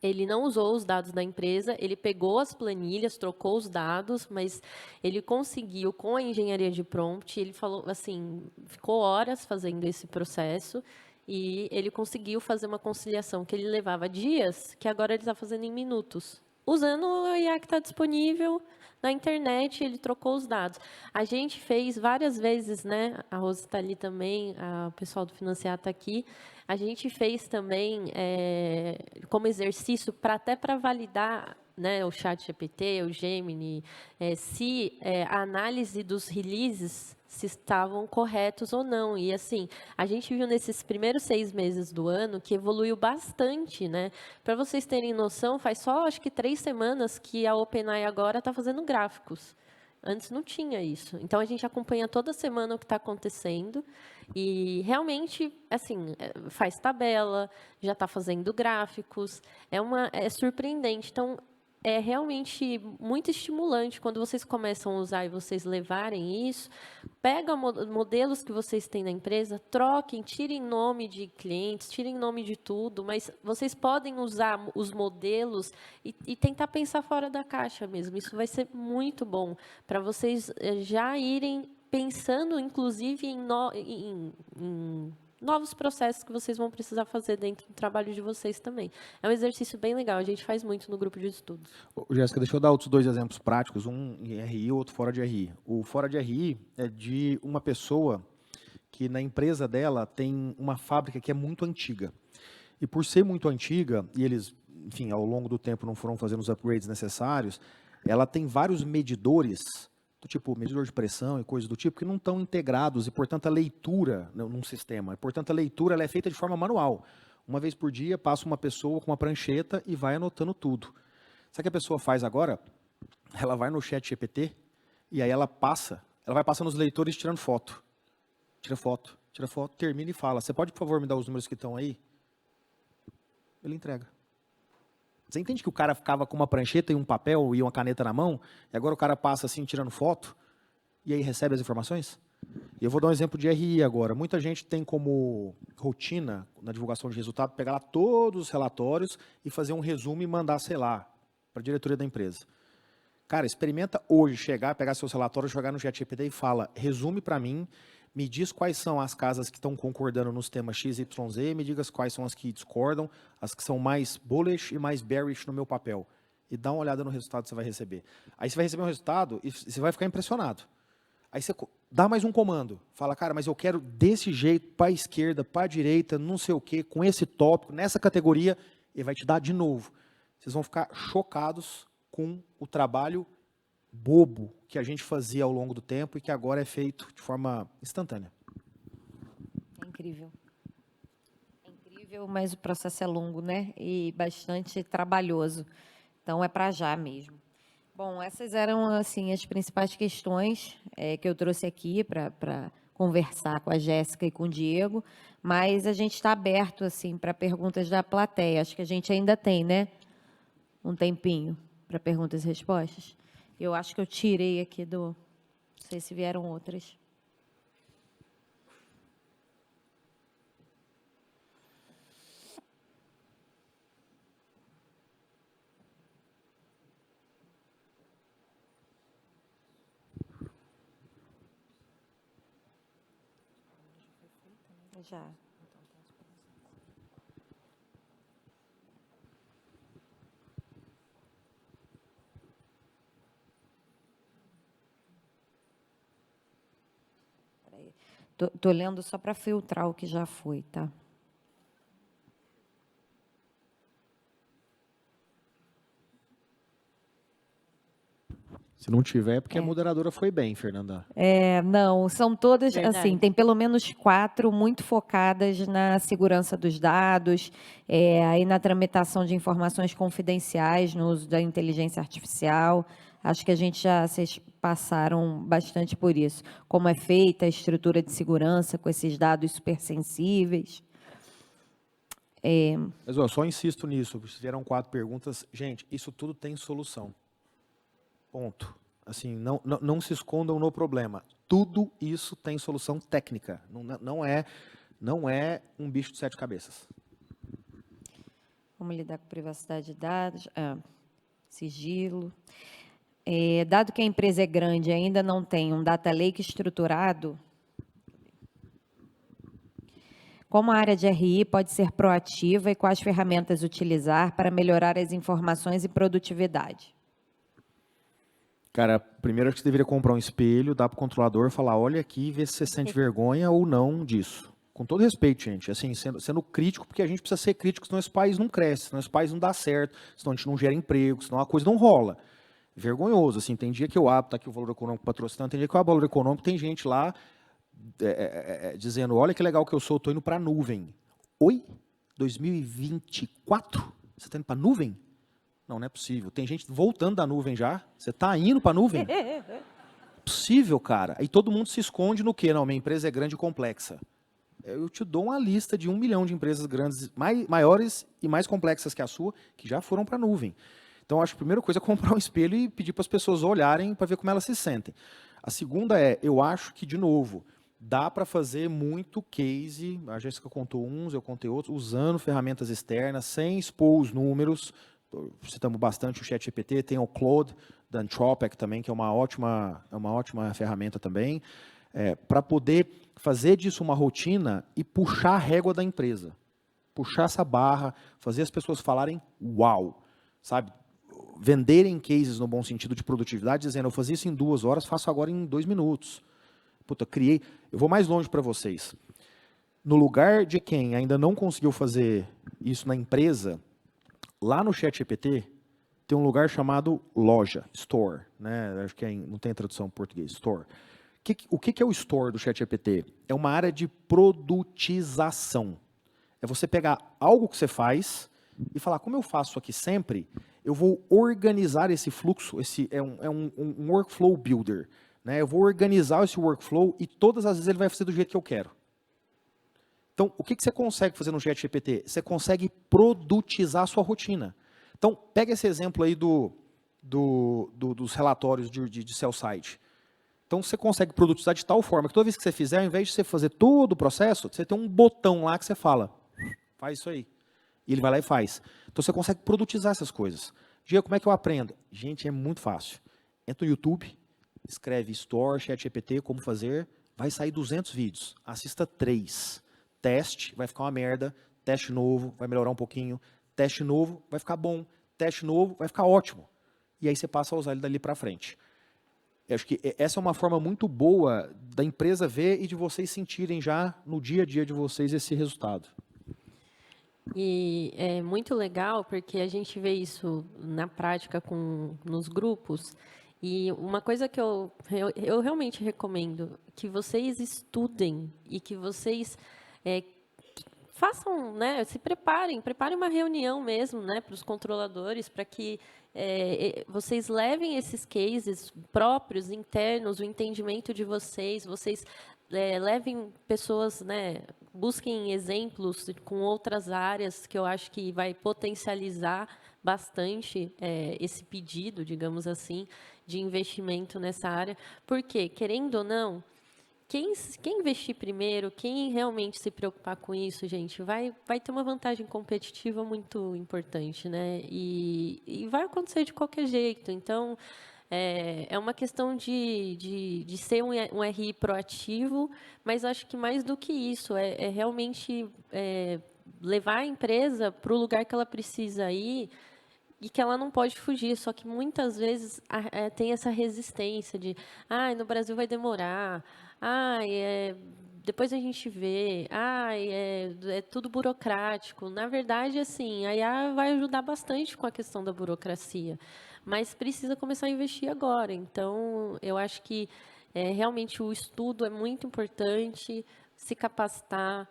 Ele não usou os dados da empresa, ele pegou as planilhas, trocou os dados, mas ele conseguiu, com a engenharia de prompt, ele falou assim, ficou horas fazendo esse processo e ele conseguiu fazer uma conciliação que ele levava dias, que agora ele está fazendo em minutos, usando a IA que está disponível na internet, ele trocou os dados. A gente fez várias vezes, né? A Rose está ali também, o pessoal do Financiar está aqui. A gente fez também como exercício até para validar, né, o ChatGPT, o Gemini, se a análise dos releases se estavam corretos ou não. E, assim, a gente viu nesses primeiros 6 meses do ano que evoluiu bastante, né? Para vocês terem noção, faz só, acho que 3 semanas que a OpenAI agora está fazendo gráficos. Antes não tinha isso. Então, a gente acompanha toda semana o que está acontecendo e, realmente, assim, faz tabela, já está fazendo gráficos. É surpreendente. Então, é realmente muito estimulante quando vocês começam a usar e vocês levarem isso. Pega modelos que vocês têm na empresa, troquem, tirem nome de clientes, tirem nome de tudo, mas vocês podem usar os modelos e tentar pensar fora da caixa mesmo. Isso vai ser muito bom para vocês já irem pensando, inclusive, em novos processos que vocês vão precisar fazer dentro do trabalho de vocês também. É um exercício bem legal, a gente faz muito no grupo de estudos. Jéssica, deixa eu dar outros 2 exemplos práticos, um em RI e outro fora de RI. O fora de RI é de uma pessoa que na empresa dela tem uma fábrica que é muito antiga. E por ser muito antiga, e eles, enfim, ao longo do tempo não foram fazendo os upgrades necessários, ela tem vários medidores, do tipo medidor de pressão e coisas do tipo, que não estão integrados e, portanto, a leitura num sistema. E, portanto, a leitura ela é feita de forma manual. Uma vez por dia, passa uma pessoa com uma prancheta e vai anotando tudo. Sabe o que a pessoa faz agora? Ela vai no ChatGPT e aí ela vai passando os leitores tirando foto. Tira foto, termina e fala, você pode, por favor, me dar os números que estão aí? Ele entrega. Você entende que o cara ficava com uma prancheta e um papel e uma caneta na mão, e agora o cara passa assim, tirando foto, e aí recebe as informações? E eu vou dar um exemplo de RI agora. Muita gente tem como rotina, na divulgação de resultado, pegar lá todos os relatórios e fazer um resumo e mandar, sei lá, para a diretoria da empresa. Cara, experimenta hoje chegar, pegar seus relatórios, jogar no ChatGPT e fala, resume para mim, me diz quais são as casas que estão concordando nos temas X, Y, Z, me diga quais são as que discordam, as que são mais bullish e mais bearish no meu papel. E dá uma olhada no resultado que você vai receber. Aí você vai receber um resultado e você vai ficar impressionado. Aí você dá mais um comando. Fala, cara, mas eu quero desse jeito, para a esquerda, para a direita, não sei o quê, com esse tópico, nessa categoria, e vai te dar de novo. Vocês vão ficar chocados com o trabalho bobo que a gente fazia ao longo do tempo e que agora é feito de forma instantânea. É incrível. É incrível, mas o processo é longo, né? E bastante trabalhoso. Então, é para já mesmo. Bom, essas eram, assim, as principais questões que eu trouxe aqui para conversar com a Jéssica e com o Diego, mas a gente está aberto, assim, para perguntas da plateia. Acho que a gente ainda tem, né? Um tempinho para perguntas e respostas. Eu acho que eu tirei aqui do... Não sei se vieram outras. Já. Peraí. Tô lendo só para filtrar o que já foi, tá? Se não tiver, é porque a moderadora foi bem, Fernanda. Não, são todas, Verdade. assim, tem pelo menos 4 muito focadas na segurança dos dados, aí na tramitação de informações confidenciais, no uso da inteligência artificial. Acho que vocês passaram bastante por isso. Como é feita a estrutura de segurança com esses dados supersensíveis. Mas eu só insisto nisso, vieram 4 perguntas. Gente, isso tudo tem solução. Ponto. Assim, não se escondam no problema. Tudo isso tem solução técnica. Não é um bicho de 7 cabeças. Como lidar com privacidade de dados, sigilo. Dado que a empresa é grande e ainda não tem um data lake estruturado, como a área de RI pode ser proativa e quais ferramentas utilizar para melhorar as informações e produtividade? Cara, primeiro acho que você deveria comprar um espelho, dar para o controlador, falar, olha aqui e ver se você sente vergonha ou não disso. Com todo respeito, gente, assim, sendo crítico, porque a gente precisa ser crítico, senão esse país não cresce, senão esse país não dá certo, senão a gente não gera emprego, senão a coisa não rola. Vergonhoso, assim, tem dia que eu abro, tá aqui o Valor Econômico patrocinando, tem dia que eu abro o Valor Econômico, tem gente lá dizendo, olha que legal que eu sou, estou indo para a nuvem. Oi? 2024? Você está indo para a nuvem? Não é possível. Tem gente voltando da nuvem já. Você está indo para a nuvem? Possível, cara. Aí todo mundo se esconde no quê? Não, minha empresa é grande e complexa. Eu te dou uma lista de 1 milhão de empresas grandes, maiores e mais complexas que a sua, que já foram para a nuvem. Então, acho que a primeira coisa é comprar um espelho e pedir para as pessoas olharem para ver como elas se sentem. A segunda eu acho que, de novo, dá para fazer muito case, a Jéssica contou uns, eu contei outros, usando ferramentas externas, sem expor os números. Citamos bastante o ChatGPT, tem o Claude da Anthropic também, que é uma ótima ferramenta também, para poder fazer disso uma rotina e puxar a régua da empresa. Puxar essa barra, fazer as pessoas falarem uau, sabe? Venderem cases no bom sentido de produtividade, dizendo, eu fazia isso em 2 horas, faço agora em 2 minutos. Puta, criei. Eu vou mais longe para vocês. No lugar de quem ainda não conseguiu fazer isso na empresa, lá no ChatGPT tem um lugar chamado loja, store, né? Acho que não tem tradução em português, store. O que é o store do ChatGPT? É uma área de produtização. É você pegar algo que você faz e falar, como eu faço aqui sempre, eu vou organizar esse fluxo, um workflow builder. Né? Eu vou organizar esse workflow e todas as vezes ele vai fazer do jeito que eu quero. Então, o que você consegue fazer no ChatGPT? Você consegue produtizar a sua rotina. Então, pega esse exemplo aí dos relatórios de sell side. Então, você consegue produtizar de tal forma que toda vez que você fizer, ao invés de você fazer todo o processo, você tem um botão lá que você fala, faz isso aí. E ele vai lá e faz. Então, você consegue produtizar essas coisas. Diego, como é que eu aprendo? Gente, é muito fácil. Entra no YouTube, escreve Store, ChatGPT, como fazer, vai sair 200 vídeos. Assista 3. Teste, vai ficar uma merda. Teste novo, vai melhorar um pouquinho. Teste novo, vai ficar bom. Teste novo, vai ficar ótimo. E aí você passa a usar ele dali para frente. Eu acho que essa é uma forma muito boa da empresa ver e de vocês sentirem já no dia a dia de vocês esse resultado. E é muito legal porque a gente vê isso na prática nos grupos. E uma coisa que eu realmente recomendo, que vocês estudem e que vocês façam, né, se preparem uma reunião mesmo, né, para os controladores, para que vocês levem esses cases próprios, internos, o entendimento de vocês levem pessoas, né, busquem exemplos com outras áreas que eu acho que vai potencializar bastante esse pedido, digamos assim, de investimento nessa área. Porque, querendo ou não, quem investir primeiro, quem realmente se preocupar com isso, gente, vai ter uma vantagem competitiva muito importante, né? E vai acontecer de qualquer jeito. Então, é uma questão de ser um RI proativo, mas acho que mais do que isso, é realmente levar a empresa para o lugar que ela precisa ir e que ela não pode fugir. Só que muitas vezes tem essa resistência de, no Brasil vai demorar, depois a gente vê, é tudo burocrático. Na verdade, assim, a IA vai ajudar bastante com a questão da burocracia, mas precisa começar a investir agora. Então, eu acho que realmente o estudo é muito importante, se capacitar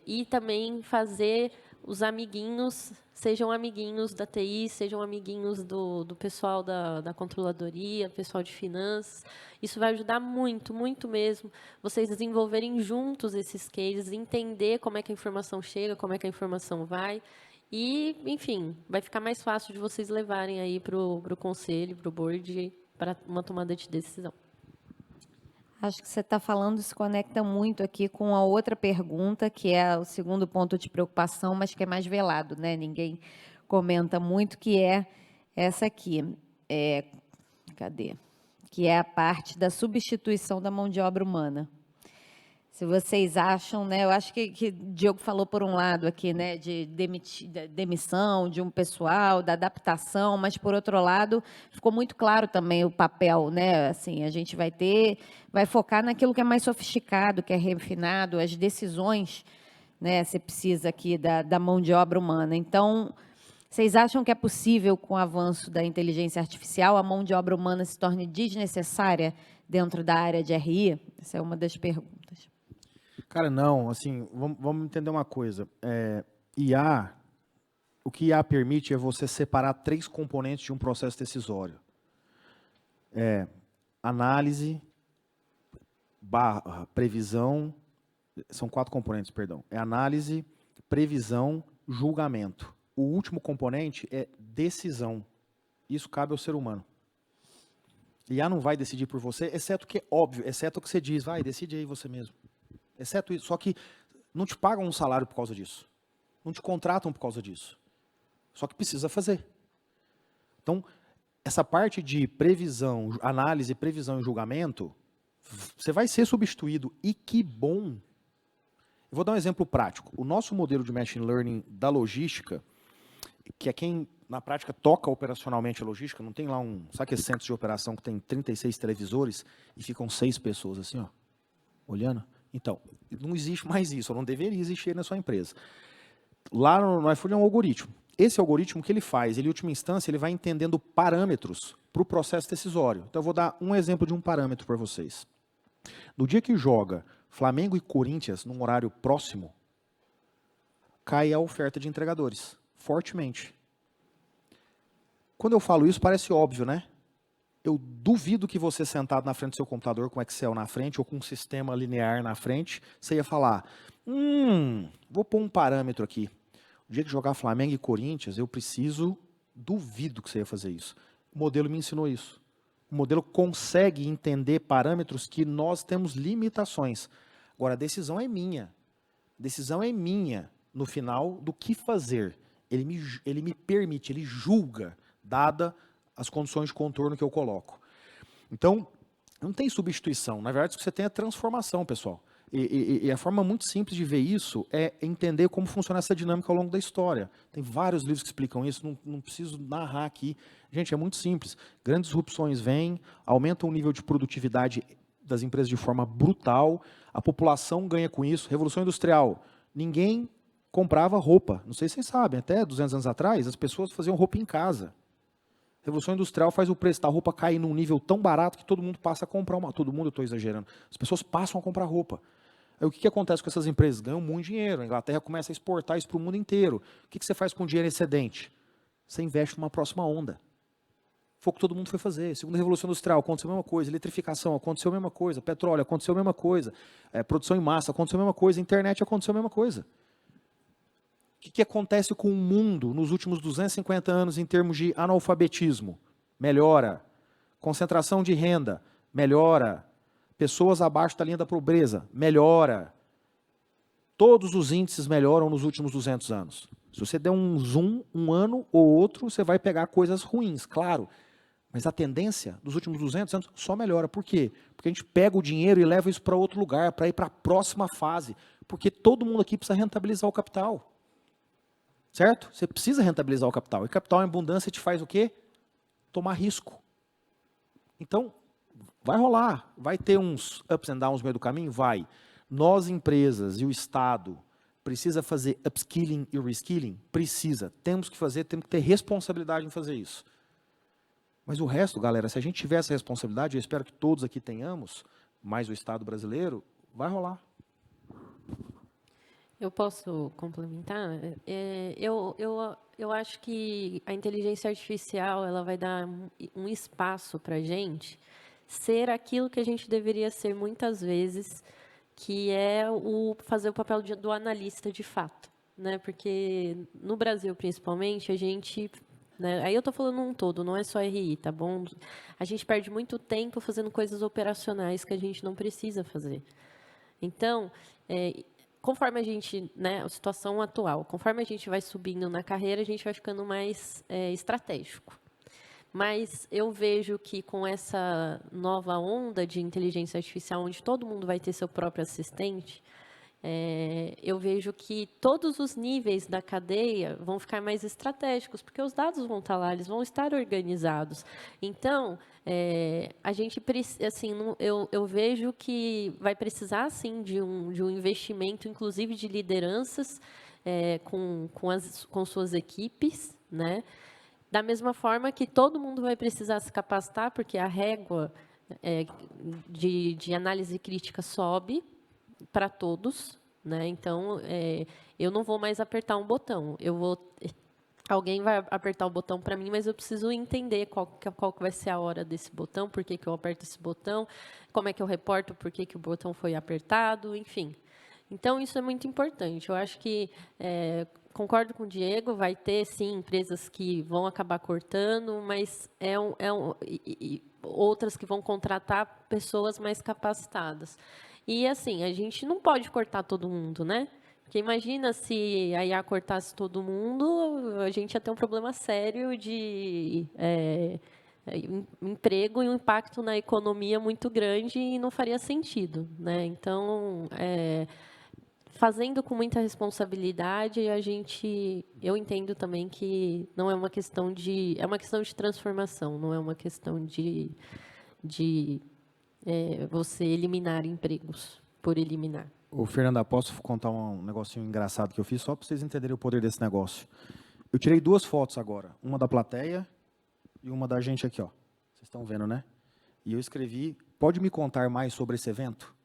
e também fazer os amiguinhos, sejam amiguinhos da TI, sejam amiguinhos do pessoal da controladoria, pessoal de finanças. Isso vai ajudar muito, muito mesmo, vocês desenvolverem juntos esses cases, entender como é que a informação chega, como é que a informação vai. E, enfim, vai ficar mais fácil de vocês levarem aí para o conselho, para o board, para uma tomada de decisão. Acho que você está falando, se conecta muito aqui com a outra pergunta, que é o segundo ponto de preocupação, mas que é mais velado, né? Ninguém comenta muito, que é essa aqui. Cadê? Que é a parte da substituição da mão de obra humana. Se vocês acham, né? Eu acho que o Diogo falou por um lado aqui, né? De demissão de um pessoal, da adaptação, mas por outro lado, ficou muito claro também o papel, né? Assim, a gente vai focar naquilo que é mais sofisticado, que é refinado, as decisões, né? Você precisa aqui da mão de obra humana. Então, vocês acham que é possível, com o avanço da inteligência artificial, a mão de obra humana se torne desnecessária dentro da área de RI? Essa é uma das perguntas. Cara, não, assim, vamos entender uma coisa. IA, o que IA permite é você separar 3 componentes de um processo decisório. Análise, previsão, são 4 componentes, perdão. É análise, previsão, julgamento. O último componente é decisão. Isso cabe ao ser humano. IA não vai decidir por você, exceto que é óbvio, exceto que você diz, vai, decide aí você mesmo. Exceto isso, só que não te pagam um salário por causa disso. Não te contratam por causa disso. Só que precisa fazer. Então, essa parte de previsão, análise, previsão e julgamento, você vai ser substituído. E que bom! Eu vou dar um exemplo prático. O nosso modelo de machine learning da logística, que é quem, na prática, toca operacionalmente a logística, não tem lá sabe aquele centro de operação que tem 36 televisores e ficam 6 pessoas assim, ó, olhando? Então, não existe mais isso, ou não deveria existir na sua empresa. Lá no iFood é um algoritmo. Esse algoritmo, o que ele faz? Ele, em última instância, ele vai entendendo parâmetros para o processo decisório. Então, eu vou dar um exemplo de um parâmetro para vocês. No dia que joga Flamengo e Corinthians, num horário próximo, cai a oferta de entregadores, fortemente. Quando eu falo isso, parece óbvio, né? Eu duvido que você, sentado na frente do seu computador, com Excel na frente, ou com um sistema linear na frente, você ia falar, vou pôr um parâmetro aqui. O dia que jogar Flamengo e Corinthians, duvido que você ia fazer isso. O modelo me ensinou isso. O modelo consegue entender parâmetros que nós temos limitações. Agora, a decisão é minha. A decisão é minha, no final, do que fazer. Ele me permite, ele julga, dada as condições de contorno que eu coloco. Então, não tem substituição. Na verdade, o que você tem é transformação, pessoal. E a forma muito simples de ver isso é entender como funciona essa dinâmica ao longo da história. Tem vários livros que explicam isso, não preciso narrar aqui. Gente, é muito simples. Grandes disrupções vêm, aumentam o nível de produtividade das empresas de forma brutal, a população ganha com isso. Revolução Industrial, ninguém comprava roupa. Não sei se vocês sabem, até 200 anos atrás, as pessoas faziam roupa em casa. Revolução Industrial faz o preço da roupa cair num nível tão barato que todo mundo passa a comprar uma. Todo mundo, eu estou exagerando. As pessoas passam a comprar roupa. Aí o que acontece com essas empresas? Ganham muito dinheiro. A Inglaterra começa a exportar isso para o mundo inteiro. O que você faz com o dinheiro excedente? Você investe numa próxima onda. Foi o que todo mundo foi fazer. Segunda Revolução Industrial, aconteceu a mesma coisa. Eletrificação, aconteceu a mesma coisa. Petróleo, aconteceu a mesma coisa. Produção em massa, aconteceu a mesma coisa. Internet, aconteceu a mesma coisa. O que acontece com o mundo nos últimos 250 anos em termos de analfabetismo? Melhora. Concentração de renda? Melhora. Pessoas abaixo da linha da pobreza? Melhora. Todos os índices melhoram nos últimos 200 anos. Se você der um zoom, um ano ou outro, você vai pegar coisas ruins, claro. Mas a tendência dos últimos 200 anos só melhora. Por quê? Porque a gente pega o dinheiro e leva isso para outro lugar, para ir para a próxima fase. Porque todo mundo aqui precisa rentabilizar o capital. Certo? Você precisa rentabilizar o capital. E capital em abundância te faz o quê? Tomar risco. Então, vai rolar. Vai ter uns ups and downs no meio do caminho? Vai. Nós, empresas e o Estado, precisa fazer upskilling e reskilling? Precisa. Temos que fazer, temos que ter responsabilidade em fazer isso. Mas o resto, galera, se a gente tiver essa responsabilidade, eu espero que todos aqui tenhamos, mais o Estado brasileiro, vai rolar. Eu posso complementar? Eu acho que a inteligência artificial ela vai dar um espaço para a gente ser aquilo que a gente deveria ser muitas vezes, que é fazer o papel do analista de fato. Né? Porque no Brasil, principalmente, a gente... Né? Aí eu estou falando um todo, não é só RI, tá bom? A gente perde muito tempo fazendo coisas operacionais que a gente não precisa fazer. Então... conforme a gente, né, a situação atual, conforme a gente vai subindo na carreira, a gente vai ficando mais estratégico. Mas eu vejo que com essa nova onda de inteligência artificial, onde todo mundo vai ter seu próprio assistente, eu vejo que todos os níveis da cadeia vão ficar mais estratégicos, porque os dados vão estar lá, eles vão estar organizados. Então, a gente, assim, eu vejo que vai precisar, sim, de um investimento, inclusive de lideranças com suas equipes, né? Da mesma forma que todo mundo vai precisar se capacitar, porque a régua de análise crítica sobe para todos, né? Então, eu não vou mais apertar um botão. Alguém vai apertar o botão para mim, mas eu preciso entender qual que vai ser a hora desse botão, por que eu aperto esse botão, como é que eu reporto por que o botão foi apertado, enfim. Então, isso é muito importante. Eu acho que, concordo com o Diego, vai ter, sim, empresas que vão acabar cortando, mas outras que vão contratar pessoas mais capacitadas. E, assim, a gente não pode cortar todo mundo, né? Porque imagina se a IA cortasse todo mundo, a gente ia ter um problema sério de emprego e um impacto na economia muito grande e não faria sentido, né? Então, fazendo com muita responsabilidade, eu entendo também que não é uma questão é uma questão de transformação, não é uma questão de você eliminar empregos por eliminar. Ô, Fernanda, posso contar um negocinho engraçado que eu fiz, só para vocês entenderem o poder desse negócio. Eu tirei 2 fotos agora, uma da plateia e uma da gente aqui, ó. Vocês estão vendo, né? E eu escrevi, pode me contar mais sobre esse evento?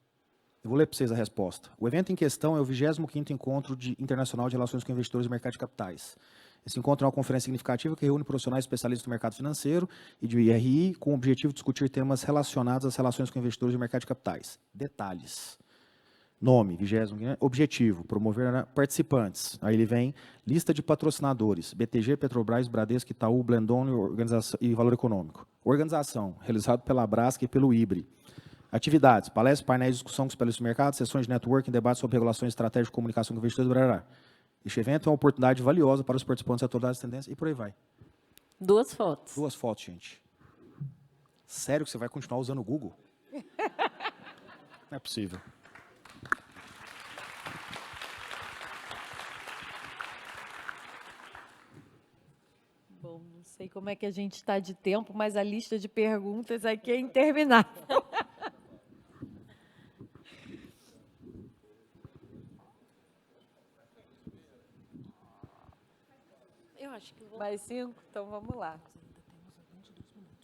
Eu vou ler para vocês a resposta. O evento em questão é o 25º Encontro Internacional de Relações com Investidores e Mercado de Capitais. Esse encontro é uma conferência significativa que reúne profissionais especialistas do mercado financeiro e de IRI com o objetivo de discutir temas relacionados às relações com investidores e mercado de capitais. Detalhes. Nome, 20º, objetivo, promover participantes. Aí ele vem, lista de patrocinadores, BTG, Petrobras, Bradesco, Itaú, Blendon e Valor Econômico. Organização, realizado pela Brasca e pelo IBRE. Atividades, palestras, painéis de discussão com especialistas do mercado, sessões de networking, debates sobre regulações estratégicas de comunicação com investidores, blá. Este evento é uma oportunidade valiosa para os participantes atualizar as tendências e por aí vai. 2 fotos. 2 fotos, gente. Sério que você vai continuar usando o Google? Não é possível. Bom, não sei como é que a gente está de tempo, mas a lista de perguntas aqui é interminável. Eu acho que Mais 5? Então vamos lá.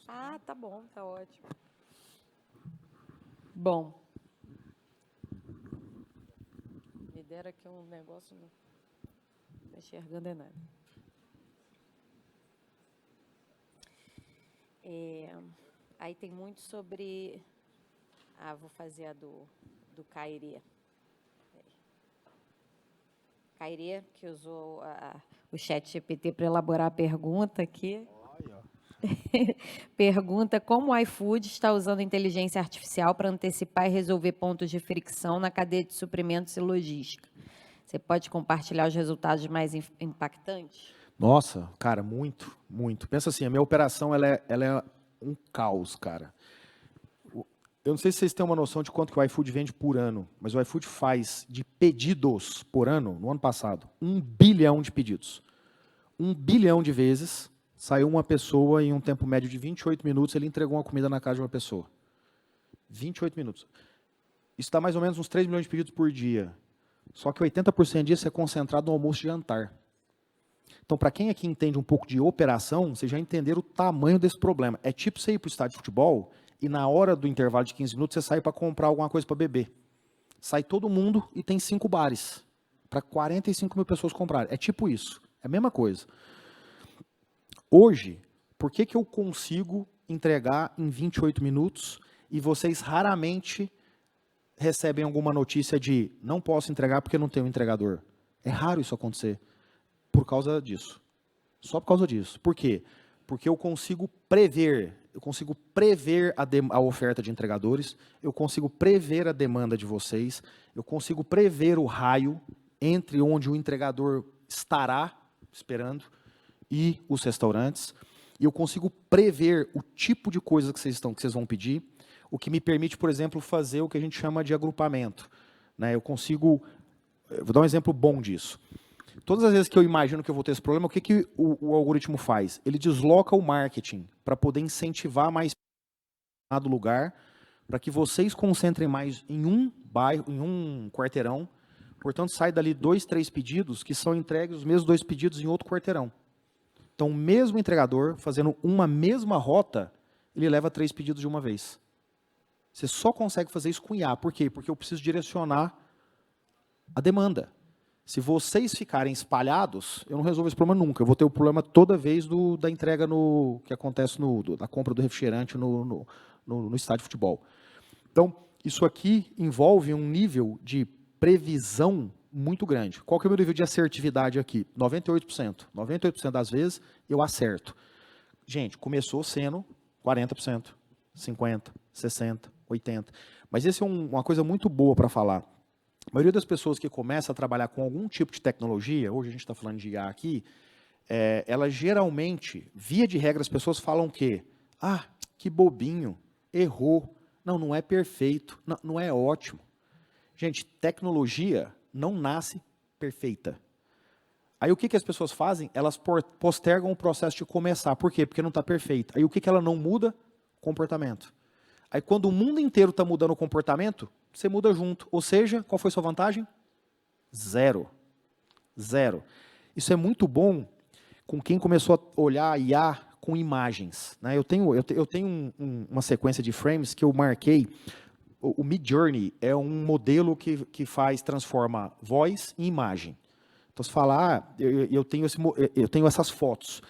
Ah, tá bom, tá ótimo. Bom. Me deram aqui um negócio, não estou enxergando é nada. Aí tem muito sobre... Ah, vou fazer a do Cairê. Cairê, que usou o ChatGPT para elaborar a pergunta aqui. Pergunta como o iFood está usando inteligência artificial para antecipar e resolver pontos de fricção na cadeia de suprimentos e logística. Você pode compartilhar os resultados mais impactantes? Nossa, cara, muito, muito. Pensa assim, a minha operação ela é um caos, cara. Eu não sei se vocês têm uma noção de quanto que o iFood vende por ano, mas o iFood faz de pedidos por ano, no ano passado, 1 bilhão de pedidos. 1 bilhão de vezes, saiu uma pessoa em um tempo médio de 28 minutos, ele entregou uma comida na casa de uma pessoa. 28 minutos. Isso dá mais ou menos uns 3 milhões de pedidos por dia. Só que 80% disso é concentrado no almoço e jantar. Então, para quem aqui entende um pouco de operação, vocês já entenderam o tamanho desse problema. É tipo você ir para o estádio de futebol e na hora do intervalo de 15 minutos você sai para comprar alguma coisa para beber. Sai todo mundo e tem 5 bares para 45 mil pessoas comprarem. É tipo isso. É a mesma coisa. Hoje, por que eu consigo entregar em 28 minutos e vocês raramente recebem alguma notícia de não posso entregar porque não tem um entregador? É raro isso acontecer. Por causa disso. Só por causa disso. Por quê? Porque eu consigo prever a oferta de entregadores, eu consigo prever a demanda de vocês, eu consigo prever o raio entre onde o entregador estará esperando e os restaurantes, e eu consigo prever o tipo de coisa que vocês vão pedir, o que me permite, por exemplo, fazer o que a gente chama de agrupamento. Eu vou dar um exemplo bom disso. Todas as vezes que eu imagino que eu vou ter esse problema, o que o algoritmo faz? Ele desloca o marketing para poder incentivar mais do lugar, para que vocês concentrem mais em um bairro, em um quarteirão. Portanto, sai dali 2, 3 pedidos que são entregues, os mesmos 2 pedidos em outro quarteirão. Então, o mesmo entregador, fazendo uma mesma rota, ele leva 3 pedidos de uma vez. Você só consegue fazer isso com IA. Por quê? Porque eu preciso direcionar a demanda. Se vocês ficarem espalhados, eu não resolvo esse problema nunca. Eu vou ter o problema toda vez da entrega que acontece da compra do refrigerante no estádio de futebol. Então, isso aqui envolve um nível de previsão muito grande. Qual que é o meu nível de assertividade aqui? 98%. 98% das vezes eu acerto. Gente, começou sendo 40%, 50%, 60%, 80%. Mas essa é uma coisa muito boa para falar. A maioria das pessoas que começa a trabalhar com algum tipo de tecnologia, hoje a gente está falando de IA aqui, elas geralmente, via de regra, as pessoas falam o quê? Ah, que bobinho, errou, não é perfeito, não é ótimo. Gente, tecnologia não nasce perfeita. Aí o que as pessoas fazem? Elas postergam o processo de começar. Por quê? Porque não está perfeita. Aí o que ela não muda? Comportamento. Aí quando o mundo inteiro está mudando o comportamento, você muda junto. Ou seja, qual foi sua vantagem? Zero. Zero. Isso é muito bom com quem começou a olhar a IA com imagens. Eu tenho uma sequência de frames que eu marquei. O Midjourney é um modelo que transforma voz em imagem. Então, você fala, eu tenho essas fotos.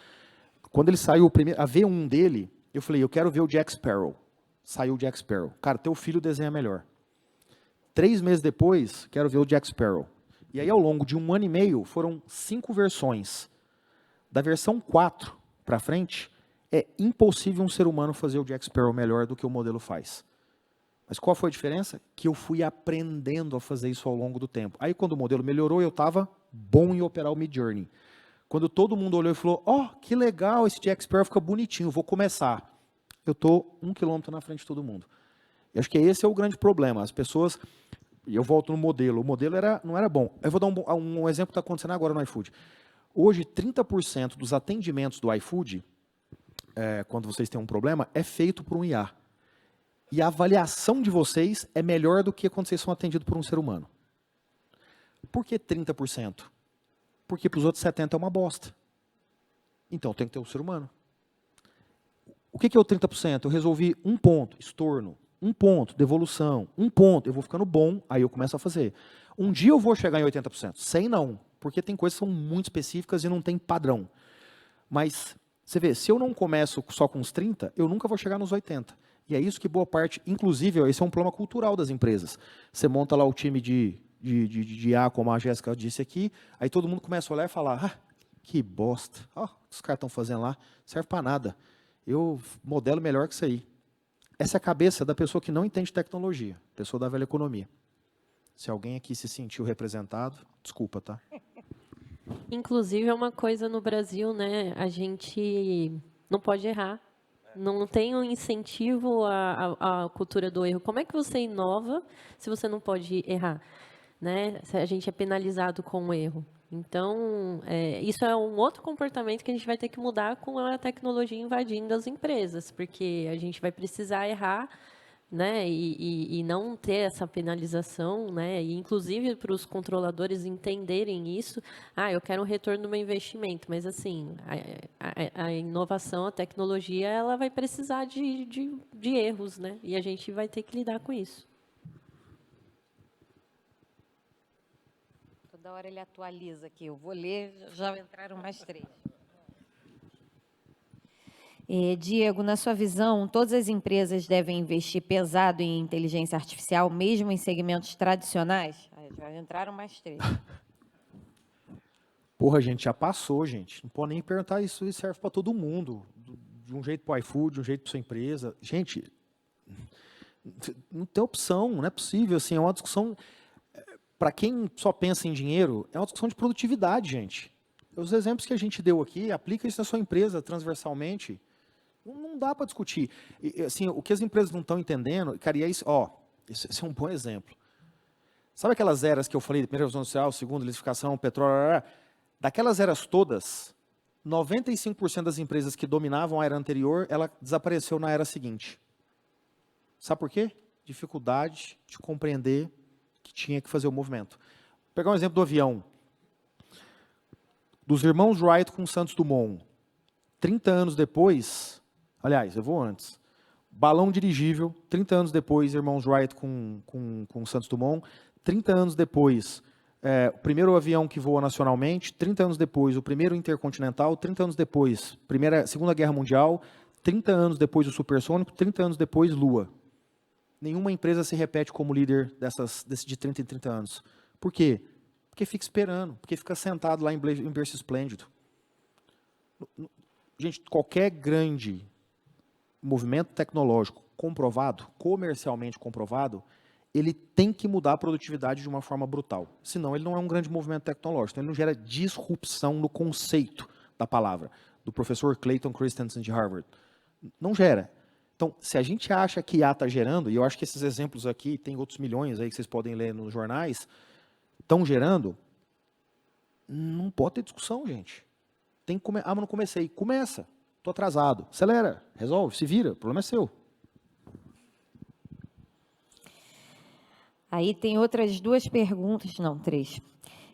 Quando ele saiu, a V1 dele, eu falei, eu quero ver o Jack Sparrow. Saiu o Jack Sparrow. Cara, teu filho desenha melhor. 3 meses depois, quero ver o Jack Sparrow. E aí, ao longo de 1 ano e meio, foram 5 versões. Da versão 4 para frente, é impossível um ser humano fazer o Jack Sparrow melhor do que o modelo faz. Mas qual foi a diferença? Que eu fui aprendendo a fazer isso ao longo do tempo. Aí, quando o modelo melhorou, eu estava bom em operar o Midjourney. Quando todo mundo olhou e falou, que legal, esse Jack Sparrow fica bonitinho, vou começar. Eu estou 1 quilômetro na frente de todo mundo. E acho que esse é o grande problema. As pessoas... E eu volto no modelo. O modelo não era bom. Eu vou dar um exemplo que está acontecendo agora no iFood. Hoje, 30% dos atendimentos do iFood, quando vocês têm um problema, é feito por um IA. E a avaliação de vocês é melhor do que quando vocês são atendidos por um ser humano. Por que 30%? Porque para os outros 70% é uma bosta. Então tem que ter um ser humano. O que é o 30%? Eu resolvi um ponto, estorno. Um ponto, devolução. Um ponto, eu vou ficando bom, aí eu começo a fazer. Um dia eu vou chegar em 80%. 100% não, porque tem coisas que são muito específicas e não tem padrão. Mas, você vê, se eu não começo só com os 30%, eu nunca vou chegar nos 80%. E é isso que boa parte, inclusive, esse é um problema cultural das empresas. Você monta lá o time de IA, como a Jéssica disse aqui, aí todo mundo começa a olhar e falar, que bosta, o que os caras estão fazendo lá, serve para nada. Eu modelo melhor que isso aí. Essa é a cabeça da pessoa que não entende tecnologia, pessoa da velha economia. Se alguém aqui se sentiu representado, desculpa, tá? Inclusive, é uma coisa no Brasil, né? A gente não pode errar. Não tem um incentivo à cultura do erro. Como é que você inova se você não pode errar? Né? Se a gente é penalizado com o erro. Então, isso é um outro comportamento que a gente vai ter que mudar com a tecnologia invadindo as empresas, porque a gente vai precisar errar, né, e não ter essa penalização, né, e inclusive para os controladores entenderem isso. Eu quero um retorno do meu investimento, mas assim, a inovação, a tecnologia, ela vai precisar de erros, né, e a gente vai ter que lidar com isso. Toda hora ele atualiza aqui. Eu vou ler, já entraram mais 3. Diego, na sua visão, todas as empresas devem investir pesado em inteligência artificial, mesmo em segmentos tradicionais? Já entraram mais 3. Porra, gente, já passou, gente. Não pode nem perguntar isso, isso serve para todo mundo. De um jeito para o iFood, de um jeito para sua empresa. Gente, não tem opção, não é possível. Assim, é uma discussão... Para quem só pensa em dinheiro, é uma discussão de produtividade, gente. Os exemplos que a gente deu aqui, aplica isso na sua empresa transversalmente. Não dá para discutir. E, assim, o que as empresas não estão entendendo, cara, e é isso, esse é um bom exemplo. Sabe aquelas eras que eu falei, primeira revolução industrial, segunda, eletrificação, petróleo, daquelas eras todas, 95% das empresas que dominavam a era anterior, ela desapareceu na era seguinte. Sabe por quê? Dificuldade de compreender que tinha que fazer o movimento. Vou pegar um exemplo do avião. Dos irmãos Wright com Santos Dumont. 30 anos depois, aliás, eu vou antes. Balão dirigível, 30 anos depois, irmãos Wright com Santos Dumont. 30 anos depois, o primeiro avião que voa nacionalmente. 30 anos depois, o primeiro intercontinental. 30 anos depois, Segunda Guerra Mundial. 30 anos depois, o supersônico. 30 anos depois, Lua. Nenhuma empresa se repete como líder desse de 30 em 30 anos. Por quê? Porque fica esperando, porque fica sentado lá em berço esplêndido. Gente, qualquer grande movimento tecnológico comprovado, comercialmente comprovado, ele tem que mudar a produtividade de uma forma brutal. Senão ele não é um grande movimento tecnológico. Então ele não gera disrupção no conceito da palavra. Do professor Clayton Christensen de Harvard. Não gera. Então, se a gente acha que IA está gerando, e eu acho que esses exemplos aqui, tem outros milhões aí que vocês podem ler nos jornais, estão gerando, não pode ter discussão, gente. Tem que mas não comecei. Começa. Estou atrasado. Acelera. Resolve. Se vira. O problema é seu. Aí tem outras 2 perguntas, não, 3,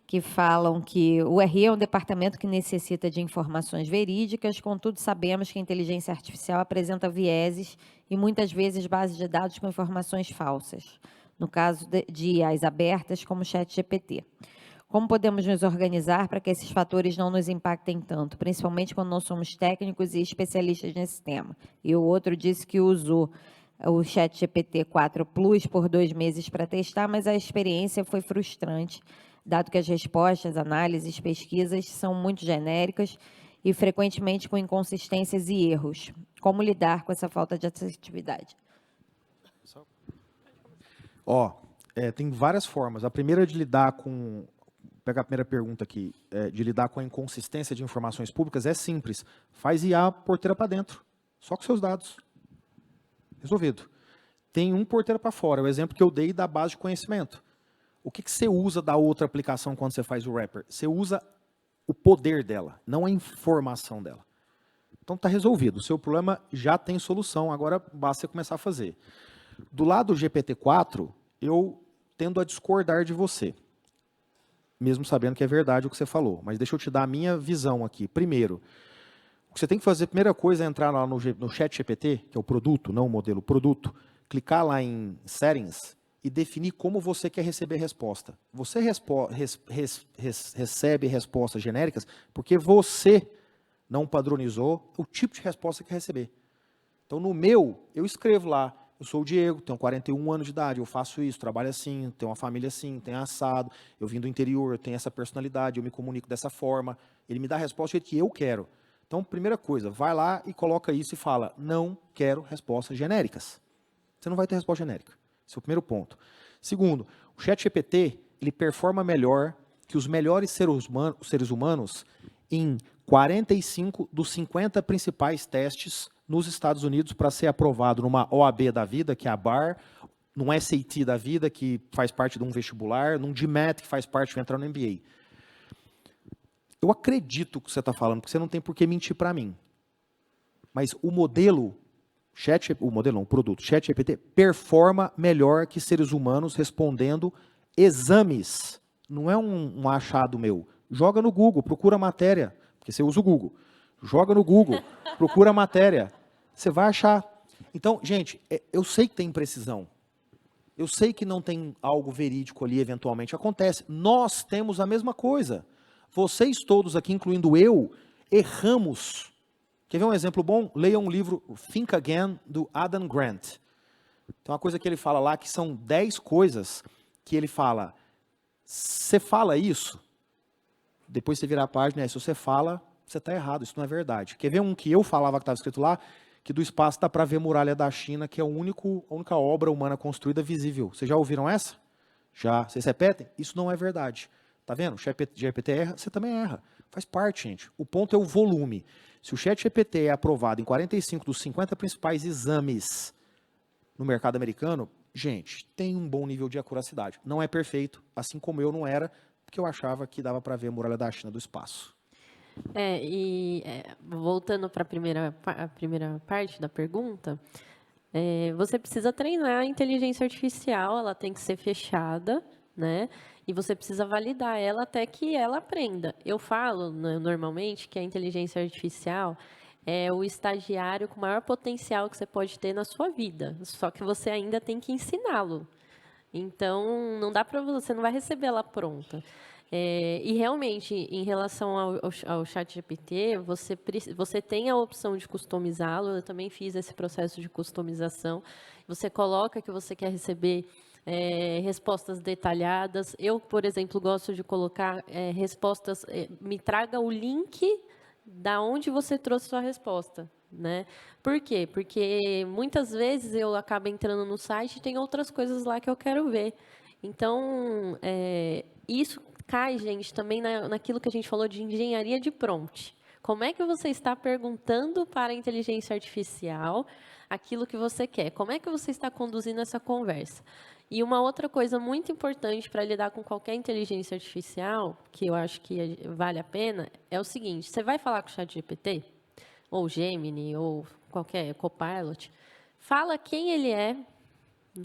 que falam que o RI é um departamento que necessita de informações verídicas, contudo sabemos que a inteligência artificial apresenta vieses e muitas vezes bases de dados com informações falsas, no caso de IAs abertas como o ChatGPT. Como podemos nos organizar para que esses fatores não nos impactem tanto, principalmente quando não somos técnicos e especialistas nesse tema? E o outro disse que usou o ChatGPT 4 Plus por 2 meses para testar, mas a experiência foi frustrante, dado que as respostas, análises, pesquisas são muito genéricas e frequentemente com inconsistências e erros. Como lidar com essa falta de assertividade? Tem várias formas. A primeira é de lidar com pegar a primeira pergunta aqui, de lidar com a inconsistência de informações públicas, é simples. Faz IA porteira para dentro, só com seus dados. Resolvido. Tem um porteira para fora, é o exemplo que eu dei da base de conhecimento. O que você usa da outra aplicação quando você faz o wrapper? Você usa o poder dela, não a informação dela. Então está resolvido. O seu problema já tem solução, agora basta você começar a fazer. Do lado do GPT-4, eu tendo a discordar de você, mesmo sabendo que é verdade o que você falou. Mas deixa eu te dar a minha visão aqui. Primeiro, o que você tem que fazer, a primeira coisa é entrar lá no chat GPT, que é o produto, não o modelo, produto, clicar lá em Settings e definir como você quer receber resposta. Você recebe respostas genéricas porque você não padronizou o tipo de resposta que quer receber. Então, no meu, eu escrevo lá, eu sou o Diego, tenho 41 anos de idade, eu faço isso, trabalho assim, tenho uma família assim, tenho assado, eu vim do interior, eu tenho essa personalidade, eu me comunico dessa forma. Ele me dá a resposta do jeito que eu quero. Então, primeira coisa, vai lá e coloca isso e fala, não quero respostas genéricas. Você não vai ter resposta genérica. Esse é o primeiro ponto. Segundo, o ChatGPT, ele performa melhor que os melhores seres humanos em 45 dos 50 principais testes nos Estados Unidos para ser aprovado numa OAB da vida, que é a BAR, num SAT da vida, que faz parte de um vestibular, num GMAT, que faz parte de entrar no MBA. Eu acredito que você está falando, porque você não tem por que mentir para mim. Mas o modelo, o produto ChatGPT performa melhor que seres humanos respondendo exames. Não é um achado meu. Joga no Google, procura matéria, porque você usa o Google. Joga no Google, procura matéria. Você vai achar. Então, gente, eu sei que tem imprecisão. Eu sei que não tem algo verídico ali, eventualmente acontece. Nós temos a mesma coisa. Vocês todos aqui, incluindo eu, erramos. Quer ver um exemplo bom? Leia um livro, Think Again, do Adam Grant. Tem uma coisa que ele fala lá, que são 10 coisas que ele fala. Você fala isso, depois você vira a página, se você fala, você está errado, isso não é verdade. Quer ver um que eu falava que estava escrito lá? Que do espaço dá para ver a muralha da China, que é a única obra humana construída visível. Vocês já ouviram essa? Já. Vocês repetem? Isso não é verdade. Tá vendo? O ChatGPT erra, você também erra. Faz parte, gente. O ponto é o volume. Se o ChatGPT é aprovado em 45 dos 50 principais exames no mercado americano, gente, tem um bom nível de acuracidade. Não é perfeito, assim como eu não era, porque eu achava que dava para ver a muralha da China do espaço. Voltando para a primeira parte da pergunta, você precisa treinar a inteligência artificial, ela tem que ser fechada, né? E você precisa validar ela até que ela aprenda. Eu falo, né, normalmente, que a inteligência artificial é o estagiário com maior potencial que você pode ter na sua vida, só que você ainda tem que ensiná-lo. Então, não dá para você não vai receber ela pronta. E realmente, em relação ao ChatGPT, você tem a opção de customizá-lo. Eu também fiz esse processo de customização. Você coloca que você quer receber respostas detalhadas. Eu, por exemplo, gosto de colocar respostas. Me traga o link da onde você trouxe sua resposta, né? Por quê? Porque muitas vezes eu acabo entrando no site e tem outras coisas lá que eu quero ver. Então, isso cai, gente, também naquilo que a gente falou de engenharia de prompt. Como é que você está perguntando para a inteligência artificial aquilo que você quer? Como é que você está conduzindo essa conversa? E uma outra coisa muito importante para lidar com qualquer inteligência artificial, que eu acho que vale a pena, é o seguinte: você vai falar com o ChatGPT, ou Gemini, ou qualquer Copilot, fala quem ele é.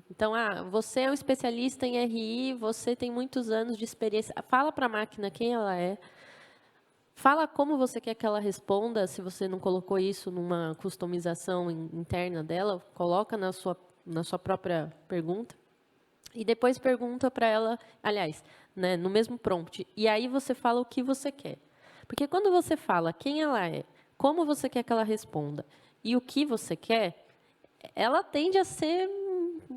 Então, você é um especialista em RI, você tem muitos anos de experiência. Fala para a máquina quem ela é. Fala como você quer que ela responda, se você não colocou isso numa customização interna dela, coloca na sua própria pergunta. E depois pergunta para ela, aliás, né, no mesmo prompt. E aí você fala o que você quer. Porque quando você fala quem ela é, como você quer que ela responda e o que você quer, ela tende a ser,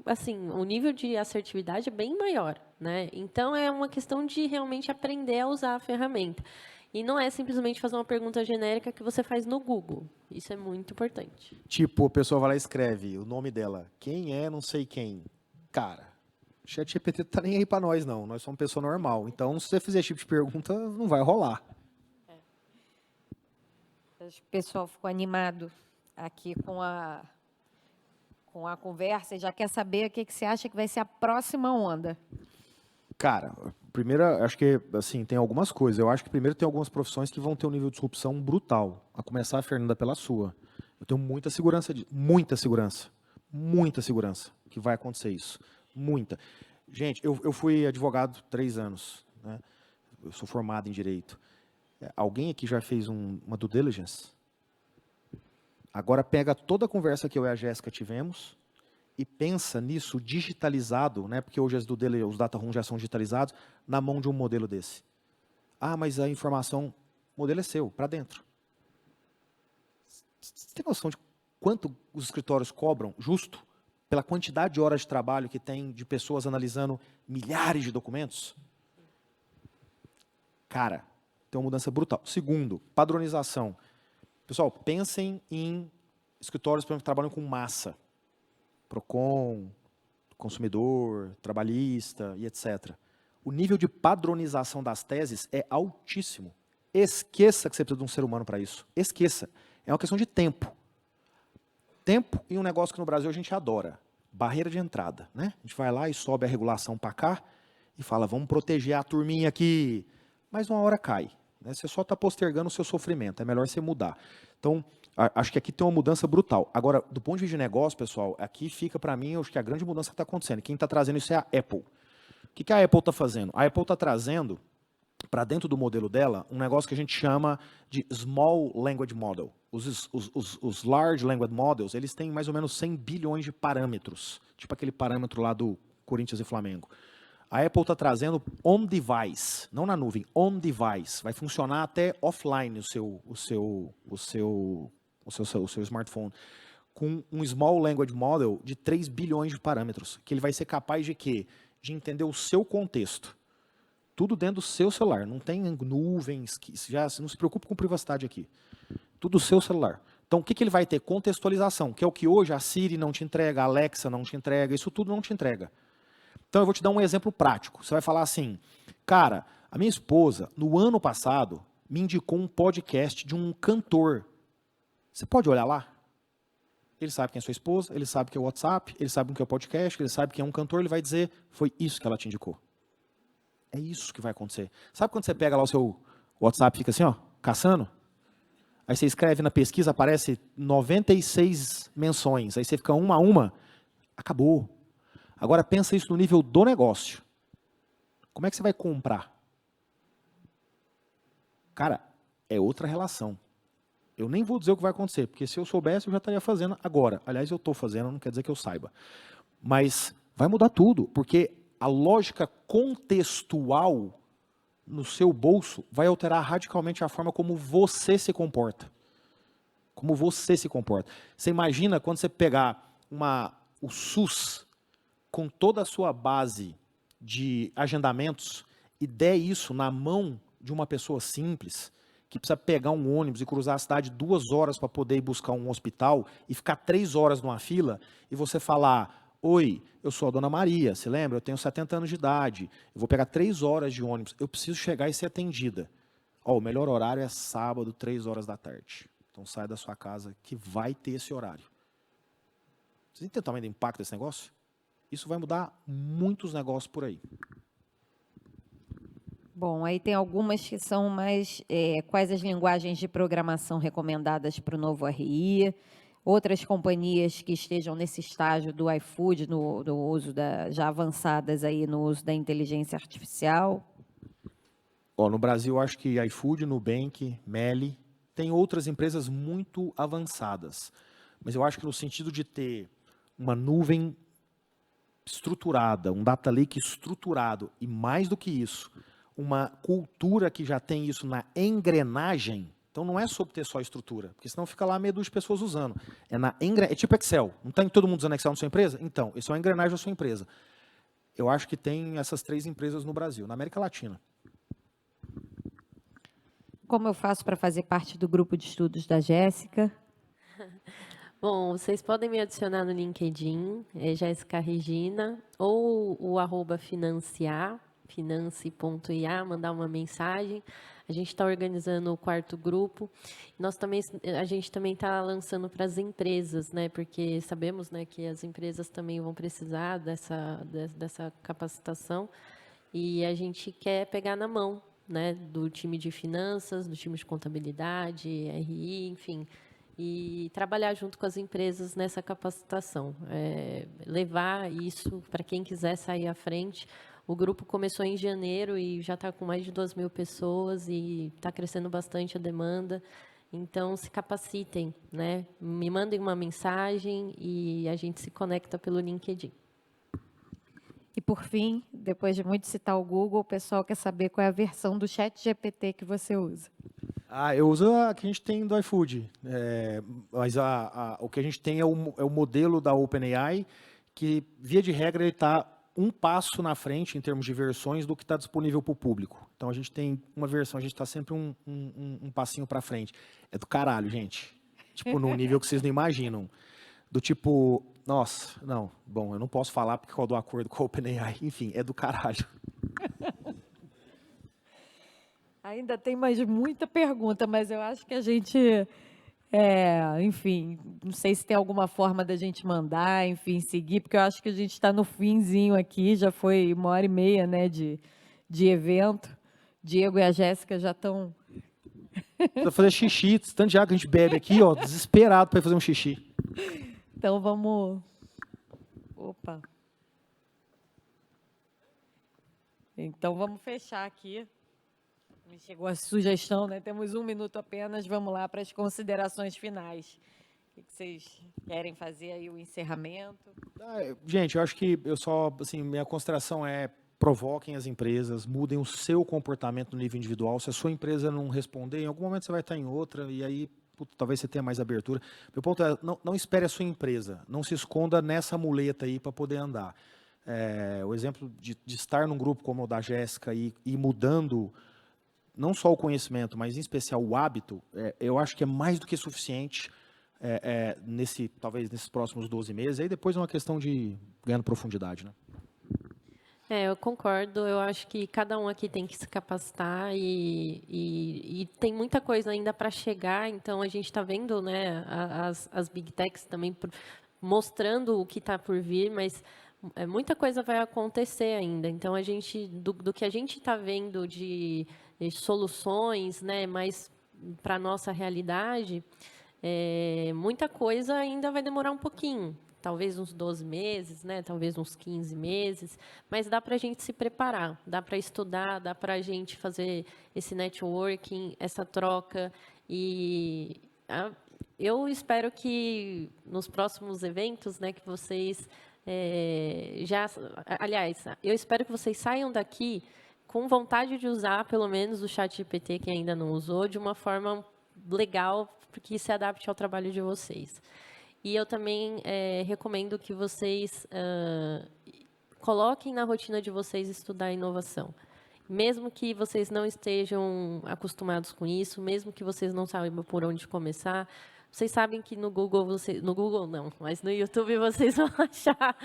assim, o nível de assertividade é bem maior, né? Então, é uma questão de realmente aprender a usar a ferramenta. E não é simplesmente fazer uma pergunta genérica que você faz no Google. Isso é muito importante. Tipo, a pessoa vai lá e escreve o nome dela. Quem é não sei quem? Cara, ChatGPT não tá nem aí para nós, não. Nós somos pessoa normal. Então, se você fizer esse tipo de pergunta, não vai rolar. O pessoal ficou animado aqui com a conversa e já quer saber o que você acha que vai ser a próxima onda. Cara, primeiro, acho que assim, tem algumas coisas. Eu acho que primeiro tem algumas profissões que vão ter um nível de disrupção brutal. A começar, Fernanda, pela sua. Eu tenho muita segurança que vai acontecer isso. Muita. Gente, eu fui advogado 3 anos, né? Eu sou formado em Direito. Alguém aqui já fez uma due diligence? Agora pega toda a conversa que eu e a Jéssica tivemos e pensa nisso digitalizado, né? Porque hoje os data rooms já são digitalizados, na mão de um modelo desse. Ah, mas a informação, o modelo é seu, para dentro. Você tem noção de quanto os escritórios cobram, justo, pela quantidade de horas de trabalho que tem de pessoas analisando milhares de documentos? Cara, tem uma mudança brutal. Segundo, padronização. Pessoal, pensem em escritórios, por exemplo, que trabalham com massa. Procon, consumidor, trabalhista e etc. O nível de padronização das teses é altíssimo. Esqueça que você precisa de um ser humano para isso. Esqueça. É uma questão de tempo. Tempo e um negócio que no Brasil a gente adora. Barreira de entrada, né? A gente vai lá e sobe a regulação para cá e fala, vamos proteger a turminha aqui. Mas uma hora cai. Né? Você só está postergando o seu sofrimento. É melhor você mudar. Então, acho que aqui tem uma mudança brutal. Agora, do ponto de vista de negócio, pessoal, aqui fica para mim, acho que a grande mudança que está acontecendo. Quem está trazendo isso é a Apple. O que a Apple está fazendo? A Apple está trazendo para dentro do modelo dela um negócio que a gente chama de Small Language Model. Os Large Language Models, eles têm mais ou menos 100 bilhões de parâmetros, tipo aquele parâmetro lá do Corinthians e Flamengo. A Apple está trazendo on-device, não na nuvem, on-device. Vai funcionar até offline o seu smartphone, com um Small Language Model de 3 bilhões de parâmetros, que ele vai ser capaz de quê? De entender o seu contexto. Tudo dentro do seu celular, não tem nuvens, não se preocupe com privacidade aqui. Tudo do seu celular. Então, o que ele vai ter? Contextualização, que é o que hoje a Siri não te entrega, a Alexa não te entrega, isso tudo não te entrega. Então, eu vou te dar um exemplo prático. Você vai falar assim, cara, a minha esposa, no ano passado, me indicou um podcast de um cantor. Você pode olhar lá? Ele sabe quem é sua esposa, ele sabe que é o WhatsApp, ele sabe o que é o podcast, ele sabe quem é um cantor, ele vai dizer, foi isso que ela te indicou. É isso que vai acontecer. Sabe quando você pega lá o seu WhatsApp e fica assim, ó, caçando? Aí você escreve na pesquisa, aparece 96 menções, aí você fica uma a uma, acabou. Agora pensa isso no nível do negócio. Como é que você vai comprar? Cara, é outra relação. Eu nem vou dizer o que vai acontecer, porque se eu soubesse, eu já estaria fazendo agora. Aliás, eu estou fazendo, não quer dizer que eu saiba. Mas vai mudar tudo, porque a lógica contextual no seu bolso vai alterar radicalmente a forma como você se comporta. Como você se comporta. Você imagina quando você pegar o SUS com toda a sua base de agendamentos e der isso na mão de uma pessoa simples, que precisa pegar um ônibus e cruzar a cidade 2 horas para poder ir buscar um hospital e ficar 3 horas numa fila, e você falar, oi, eu sou a Dona Maria, se lembra? Eu tenho 70 anos de idade, eu vou pegar 3 horas de ônibus, eu preciso chegar e ser atendida. Ó, o melhor horário é sábado, 3 horas da tarde. Então sai da sua casa que vai ter esse horário. Vocês entendem o tamanho do impacto desse negócio? Isso vai mudar muitos negócios por aí. Bom, aí tem algumas que são mais quais as linguagens de programação recomendadas para o novo RI, outras companhias que estejam nesse estágio do iFood, no uso já avançadas aí no uso da inteligência artificial. Ó, no Brasil, acho que iFood, Nubank, Meli, tem outras empresas muito avançadas. Mas eu acho que no sentido de ter uma nuvem estruturada, um data lake estruturado, e mais do que isso, uma cultura que já tem isso na engrenagem, então não é sobre ter só estrutura, porque senão fica lá meia dúzia de pessoas usando. É tipo Excel, não tem todo mundo usando Excel na sua empresa? Então, isso é uma engrenagem da sua empresa. Eu acho que tem essas 3 empresas no Brasil, na América Latina. Como eu faço para fazer parte do grupo de estudos da Jéssica? Bom, vocês podem me adicionar no LinkedIn, Jéssica Regina, ou o @financiar, finance.ia, mandar uma mensagem. A gente está organizando o 4º grupo. A gente também está lançando para as empresas, né? Porque sabemos, né, que as empresas também vão precisar dessa capacitação. E a gente quer pegar na mão, né, do time de finanças, do time de contabilidade, RI, enfim, e trabalhar junto com as empresas nessa capacitação. Levar isso para quem quiser sair à frente. O grupo começou em janeiro e já está com mais de 2.000 pessoas e está crescendo bastante a demanda. Então, se capacitem, né? Me mandem uma mensagem e a gente se conecta pelo LinkedIn. E, por fim, depois de muito citar o Google, o pessoal quer saber qual é a versão do ChatGPT que você usa. Eu uso a que a gente tem do iFood, mas o que a gente tem é o modelo da OpenAI, que, via de regra, ele está um passo na frente, em termos de versões, do que está disponível para o público. Então, a gente tem uma versão, a gente está sempre um passinho para frente. É do caralho, gente. Tipo, num nível que vocês não imaginam. Do tipo, nossa, não, bom, eu não posso falar porque eu dou acordo com a OpenAI. Enfim, é do caralho. Ainda tem mais muita pergunta, mas eu acho que a gente, enfim, não sei se tem alguma forma da gente mandar, enfim, seguir, porque eu acho que a gente está no finzinho aqui, já foi 1h30, né, de evento. Diego e a Jéssica já estão... Precisa fazer xixi, tanto de água que a gente bebe aqui, ó, desesperado para fazer um xixi. Então, vamos... Opa! Então, vamos fechar aqui. Me chegou a sugestão, né? Temos 1 minuto apenas, vamos lá para as considerações finais. O que vocês querem fazer aí, o encerramento? Gente, eu acho que minha consideração é: provoquem as empresas, mudem o seu comportamento no nível individual. Se a sua empresa não responder, em algum momento você vai estar em outra, e aí talvez você tenha mais abertura. Meu ponto é, não espere a sua empresa, não se esconda nessa muleta aí para poder andar. O exemplo de estar num grupo como o da Jéssica e mudando não só o conhecimento, mas em especial o hábito, eu acho que é mais do que suficiente talvez nesses próximos 12 meses. Aí depois é uma questão de ganhando profundidade, né? Eu concordo. Eu acho que cada um aqui tem que se capacitar e tem muita coisa ainda para chegar. Então, a gente está vendo, né, as Big Techs também mostrando o que está por vir, mas muita coisa vai acontecer ainda. Então, a gente, do que a gente está vendo de soluções, né, mais para a nossa realidade, muita coisa ainda vai demorar um pouquinho. Talvez uns 12 meses, né? Talvez uns 15 meses, mas dá para a gente se preparar, dá para estudar, dá para a gente fazer esse networking, essa troca. E eu espero que nos próximos eventos, né, que vocês aliás, eu espero que vocês saiam daqui com vontade de usar, pelo menos, o ChatGPT, que ainda não usou, de uma forma legal, que se adapte ao trabalho de vocês. E eu também recomendo que vocês coloquem na rotina de vocês estudar inovação. Mesmo que vocês não estejam acostumados com isso, mesmo que vocês não saibam por onde começar, vocês sabem que no Google, no Google não, mas no YouTube vocês vão achar.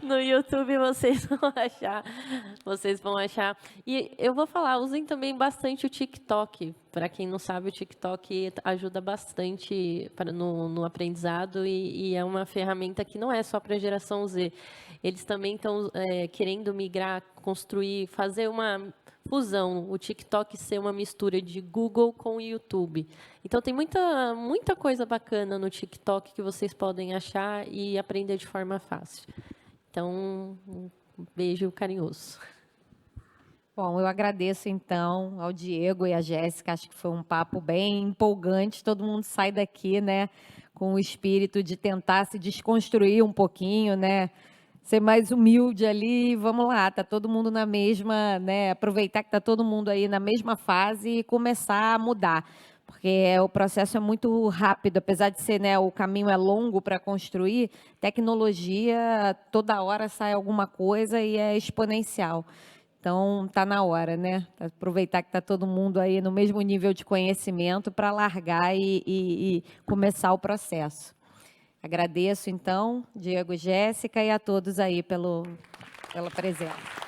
No YouTube vocês vão achar. E eu vou falar, usem também bastante o TikTok. Para quem não sabe, o TikTok ajuda bastante no aprendizado e é uma ferramenta que não é só para a geração Z. Eles também estão querendo migrar, construir, fazer uma fusão, o TikTok ser uma mistura de Google com o YouTube. Então, tem muita coisa bacana no TikTok que vocês podem achar e aprender de forma fácil. Então, um beijo carinhoso. Bom, eu agradeço, então, ao Diego e à Jéssica. Acho que foi um papo bem empolgante. Todo mundo sai daqui, né, com o espírito de tentar se desconstruir um pouquinho, né, ser mais humilde ali. Vamos lá, tá todo mundo na mesma, né, aproveitar que tá todo mundo aí na mesma fase e começar a mudar. Porque o processo é muito rápido, apesar de ser, né, o caminho é longo para construir, tecnologia, toda hora sai alguma coisa e é exponencial. Então, está na hora, né? Aproveitar que está todo mundo aí no mesmo nível de conhecimento para largar e começar o processo. Agradeço, então, Diego, Jéssica e a todos aí pela presença.